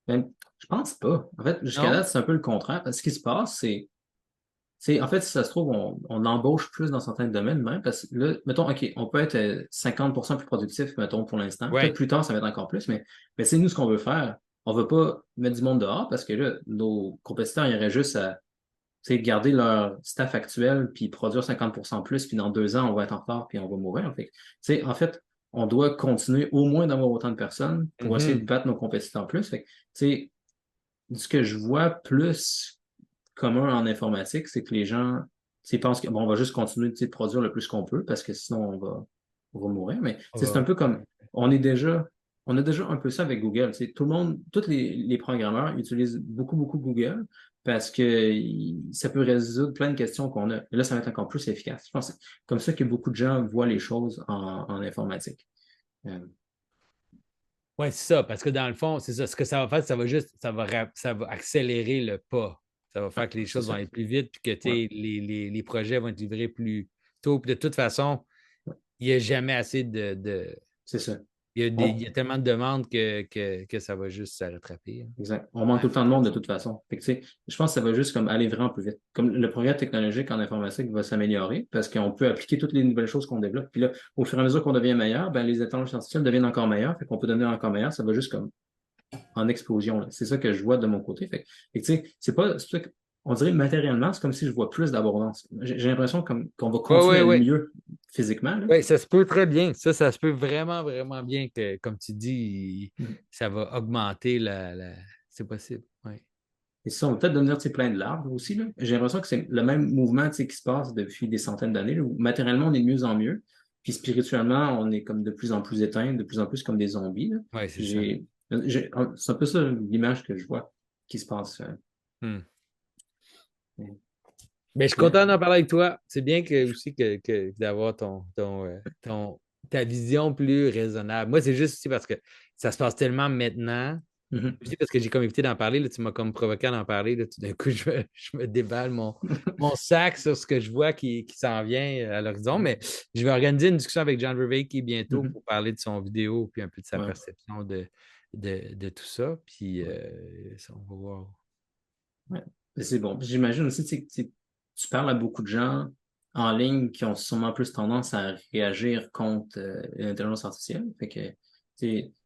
Ben, je pense pas. En fait, jusqu'à là, Non? c'est un peu le contraire. Parce que ce qui se passe, en fait, si ça se trouve, on embauche plus dans certains domaines même, parce que là, mettons, OK, on peut être 50% plus productif, mettons, pour l'instant. Peut-être Oui. plus tard, ça va être encore plus, mais c'est nous ce qu'on veut faire. On veut pas mettre du monde dehors parce que là, nos compétiteurs, ils auraient juste à garder leur staff actuel puis produire 50% plus, puis dans 2 ans, on va être en retard puis on va mourir. En fait, on doit continuer au moins d'avoir autant de personnes pour essayer de Mhm. battre nos compétiteurs plus. Ce que je vois plus commun en informatique, c'est que les gens pensent que bon, on va juste continuer de produire le plus qu'on peut parce que sinon on va mourir. Mais c'est un peu comme on a déjà un peu ça avec Google. Tout le monde, tous les programmeurs utilisent beaucoup, beaucoup Google parce que ça peut résoudre plein de questions qu'on a. Et là, ça va être encore plus efficace. Je pense que c'est comme ça que beaucoup de gens voient les choses en informatique. Euh, Oui, c'est ça, parce que dans le fond, c'est ça. Ce que ça va faire, ça va accélérer le pas. Ça va ouais, faire que les c'est choses vont ça. aller plus vite, puis que tu Ouais, sais, les projets vont être livrés plus tôt. Puis de toute façon, ouais, il n'y a jamais assez de, c'est ça. On, il y a tellement de demandes que ça va juste se rattraper, hein. exact. On manque tout le temps de monde de toute façon. Fait que, tu sais, je pense que ça va juste comme aller vraiment plus vite. Comme le progrès technologique en informatique va s'améliorer parce qu'on peut appliquer toutes les nouvelles choses qu'on développe. Puis là, au fur et à mesure qu'on devient meilleur, ben, les intelligences artificielles deviennent encore meilleures. Fait qu'on peut devenir encore meilleur. Ça va juste comme en explosion, là. C'est ça que je vois de mon côté. Fait que, tu sais, c'est ça on dirait matériellement, c'est comme si je vois plus d'abondance. J'ai l'impression qu'on va Oui, continuer oui, à aller oui. mieux physiquement, là. Oui, ça se peut très bien. Ça se peut vraiment, vraiment bien que, comme tu dis, Mhm. ça va augmenter C'est possible. Oui. Et ça, on va peut-être devenir, tu sais, plein de larves aussi, là. J'ai l'impression que c'est le même mouvement, tu sais, qui se passe depuis des centaines d'années, là, où matériellement, on est de mieux en mieux. Puis spirituellement, on est comme de plus en plus éteint, de plus en plus comme des zombies, là. Oui, c'est ça. J'ai, c'est un peu ça l'image que je vois qui se passe. Hmm. Euh, Mais je suis content d'en parler avec toi. C'est bien que, aussi d'avoir ta vision plus raisonnable. Moi, c'est juste aussi parce que ça se passe tellement maintenant. mhm. Aussi parce que j'ai comme évité d'en parler. Là, tu m'as comme provoqué à en parler. Là, tout d'un coup, je me déballe mon sac sur ce que je vois qui s'en vient à l'horizon. Mais je vais organiser une discussion avec John Vervaeke bientôt Mhm. pour parler de son vidéo puis un peu de sa Ouais, perception de tout ça. Puis ouais, ça, on va voir. ouais. Mais c'est bon. J'imagine aussi, tu parles à beaucoup de gens en ligne qui ont sûrement plus tendance à réagir contre l'intelligence artificielle. Fait que,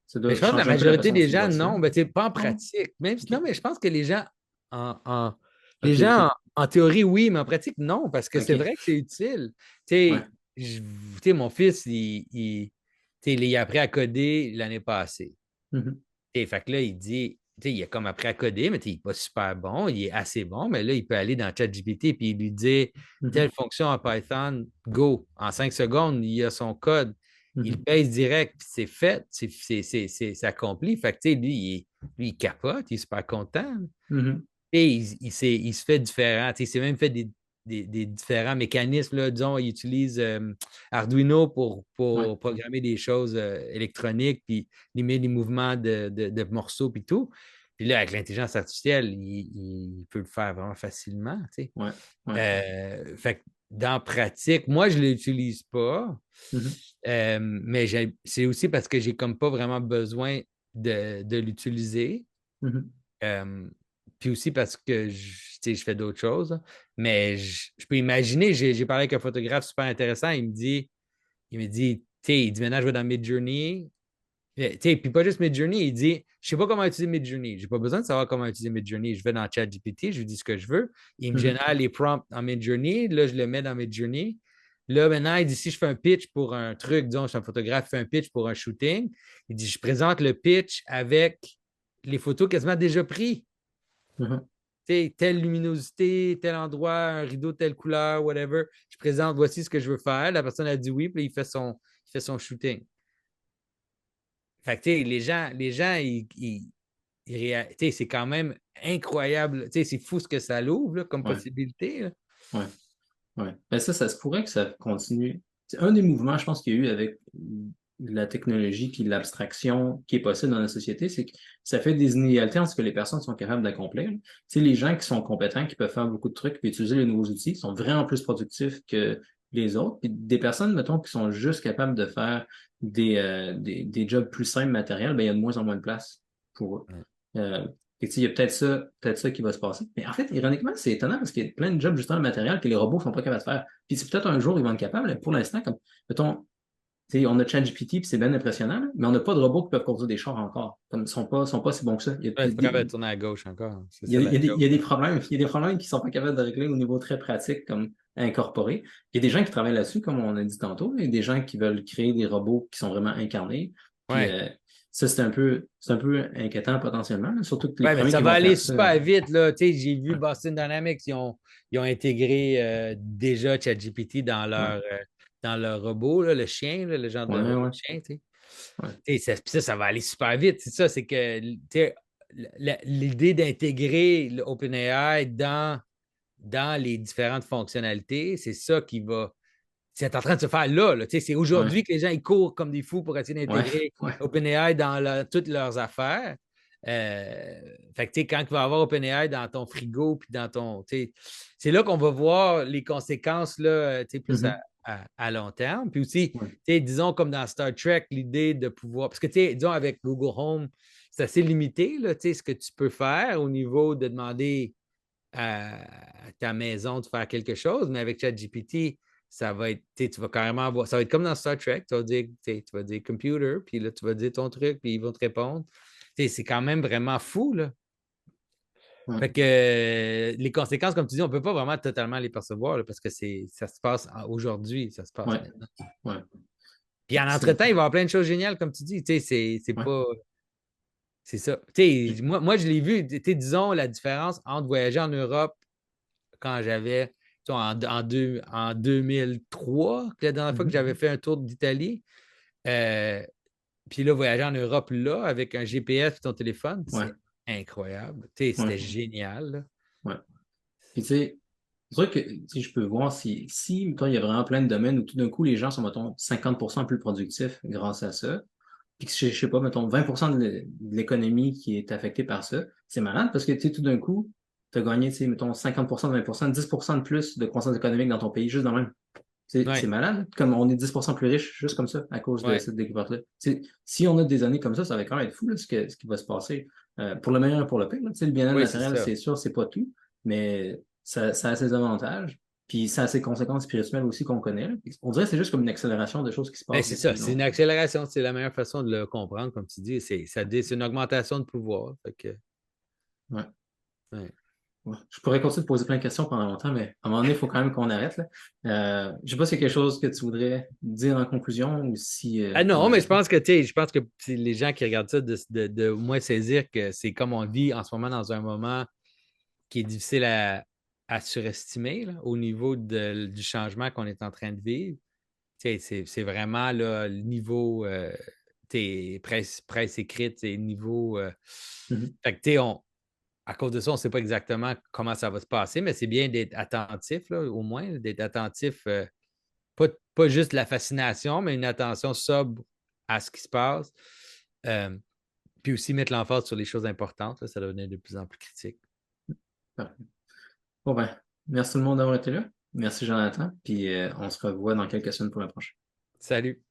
ça Mais doit je pense que la changer un peu la majorité façon dont des tu gens, vois ça. non, ben, pas en Ah ouais? pratique. Même si, OK. non, mais je pense que les gens, en, en- les OK, gens OK. en théorie, oui, mais en pratique, non, parce que c'est OK. vrai que c'est utile. Ouais. Tu sais, mon fils, tu sais, il a appris à coder l'année passée. Mhm. Fait que là, il dit, tu sais, il a comme appris à coder, mais tu sais, il n'est pas super bon, il est assez bon, mais là, il peut aller dans ChatGPT et il lui dit Mhm. telle fonction en Python, go. En 5 secondes, il a son code, il Mhm. pèse direct, puis c'est fait, c'est accompli. Fait que, tu sais, lui, il capote, il est super content. Mhm. Et il se fait différent. Tu sais, il s'est même fait des différents mécanismes. Là. Disons, il utilise Arduino Ouais. pour programmer des choses électroniques, puis limiter les mouvements de morceaux, puis tout. Puis là, avec l'intelligence artificielle, il peut le faire vraiment facilement. Tu sais. Ouais. Ouais. Fait que dans pratique, moi, je ne l'utilise pas, Mhm. mais c'est aussi parce que j'ai comme pas vraiment besoin de l'utiliser. Mhm. Euh, Puis aussi parce que tu sais, je fais d'autres choses, hein. Mais je peux imaginer, j'ai parlé avec un photographe super intéressant, il me dit, tu sais, il dit maintenant je vais dans Midjourney. Tu sais, puis pas juste Midjourney, il dit, je sais pas comment utiliser Midjourney. J'ai pas besoin de savoir comment utiliser Midjourney. Je vais dans ChatGPT, je lui dis ce que je veux. Il me Mhm. génère les prompts en Midjourney. Là, je le mets dans Midjourney. Là, maintenant, il dit, si je fais un pitch pour un truc, disons, je suis un photographe, je fais un pitch pour un shooting, il dit, je présente le pitch avec les photos quasiment déjà prises. Mhm. T'sais, telle luminosité, tel endroit, un rideau, telle couleur, whatever. Je présente, voici ce que je veux faire. La personne a dit oui, puis il fait son shooting. Fait que, les gens c'est quand même incroyable. C'est fou ce que ça l'ouvre là, comme Ouais. possibilité, là. Ouais. Ouais. Ben ça se pourrait que ça continue. C'est un des mouvements, je pense, qu'il y a eu avec la technologie puis l'abstraction qui est possible dans la société, c'est que ça fait des inégalités entre ce que les personnes sont capables d'accomplir. Tu sais, les gens qui sont compétents, qui peuvent faire beaucoup de trucs puis utiliser les nouveaux outils, sont vraiment plus productifs que les autres. Puis des personnes, mettons, qui sont juste capables de faire des jobs plus simples matériels, ben, il y a de moins en moins de place pour eux. Ouais. Euh, et tu sais, il y a peut-être ça qui va se passer. Mais en fait, ironiquement, c'est étonnant parce qu'il y a plein de jobs justement matériels que les robots sont pas capables de faire. Puis c'est peut-être un jour ils vont être capables, mais pour l'instant, comme, mettons, tu sais, on a ChatGPT, puis c'est bien impressionnant, là, mais on n'a pas de robots qui peuvent conduire des chars encore. Comme ils sont pas si bons que ça. Ouais, c'est pas capable de tourner à gauche encore. C'est ça la Il joke. y a des problèmes. Il y a des problèmes qui sont pas capables de régler au niveau très pratique, comme incorporé. Il y a des gens qui travaillent là-dessus, comme on a dit tantôt. Il y a des gens qui veulent créer des robots qui sont vraiment incarnés. Puis Ouais. ça, c'est un peu inquiétant potentiellement, là, surtout que les Ouais, mais premiers ça qui va vont aller faire ça. super vite, là. Tu sais, j'ai vu Ouais, Boston Dynamics, ils ont intégré déjà ChatGPT ouais, dans leur robot, là, le chien, là, le genre de ouais, robot ouais, de chien, tu sais. ouais, Tu sais, ça va aller super vite. C'est ça, c'est que tu sais, l'idée d'intégrer l'OpenAI dans les différentes fonctionnalités, c'est ça qui va. C'est en train de se faire là. Tu sais, c'est ouais, aujourd'hui que les gens ils courent comme des fous pour essayer ouais, d'intégrer ouais, OpenAI dans toutes leurs affaires. Fait que, tu sais, quand tu vas avoir OpenAI dans ton frigo, puis dans ton. C'est là qu'on va voir les conséquences, là, plus Mhm. à long terme. Puis aussi, Ouais. disons, comme dans Star Trek, l'idée de pouvoir. Parce que, disons, avec Google Home, c'est assez limité, là, ce que tu peux faire au niveau de demander à ta maison de faire quelque chose, mais avec ChatGPT, ça va être, tu vas carrément avoir, ça va être comme dans Star Trek, tu vas dire computer, puis là, tu vas dire ton truc, puis ils vont te répondre. C'est quand même vraiment fou, là. Ouais. Fait que les conséquences, comme tu dis, on ne peut pas vraiment totalement les percevoir là, parce que ça se passe aujourd'hui, ça se passe Ouais. maintenant. Ouais. Puis en C'est, entre-temps, il va y avoir plein de choses géniales, comme tu dis. C'est ouais. pas. C'est ça. Puis, Moi, je l'ai vu, disons, la différence entre voyager en Europe quand j'avais, en 2003, la dernière fois que mhm. j'avais fait un tour d'Italie. Euh, Puis là, voyager en Europe, là, avec un GPS et ton téléphone, Ouais. c'est incroyable. Ouais. C'était génial, là. Ouais. Puis, tu sais, c'est vrai que si je peux voir si mettons, il y a vraiment plein de domaines où tout d'un coup, les gens sont, mettons, 50% plus productifs grâce à ça, puis que, je sais pas, mettons, 20% de l'économie qui est affectée par ça, c'est malade parce que, tu sais, tout d'un coup, tu as gagné, tu sais, mettons, 50%, 20%, 10% de plus de croissance économique dans ton pays, juste dans le même. C'est Ouais, malade, comme on est 10% plus riche juste comme ça, à cause de ouais. cette découverte-là. Si on a des années comme ça va quand même être fou, là, ce qui va se passer. Pour le meilleur et pour le pire, là. Le bien-être Oui, c'est naturel, ça. c'est sûr, c'est pas tout, mais ça a ses avantages, puis ça a ses conséquences spirituelles aussi qu'on connaît, là. On dirait que c'est juste comme une accélération de choses qui se Ben, passent c'est ça. depuis C'est une longtemps. accélération. C'est la meilleure façon de le comprendre, comme tu dis. C'est une augmentation de pouvoir. Fait que, Ouais. ouais. Ouais. Je pourrais continuer de poser plein de questions pendant longtemps, mais à un moment donné, il faut quand même qu'on arrête, là. Je sais pas s'il y a quelque chose que tu voudrais dire en conclusion ou si Ah on non, mais je arrête là. pense que, je pense que c'est les gens qui regardent ça, de au moins saisir que c'est comme on vit en ce moment dans un moment qui est difficile à surestimer là, au niveau du changement qu'on est en train de vivre. C'est vraiment là, le niveau presse écrite, c'est niveau. Mhm. Fait que, à cause de ça, on ne sait pas exactement comment ça va se passer, mais c'est bien d'être attentif, là, au moins, d'être attentif, pas juste la fascination, mais une attention sobre à ce qui se passe. Euh, Puis aussi mettre l'emphase sur les choses importantes, là, ça devenait de plus en plus critique. Parfait. Bon ben, merci tout le monde d'avoir été là. Merci Jonathan, puis on se revoit dans quelques semaines pour la prochaine. Salut!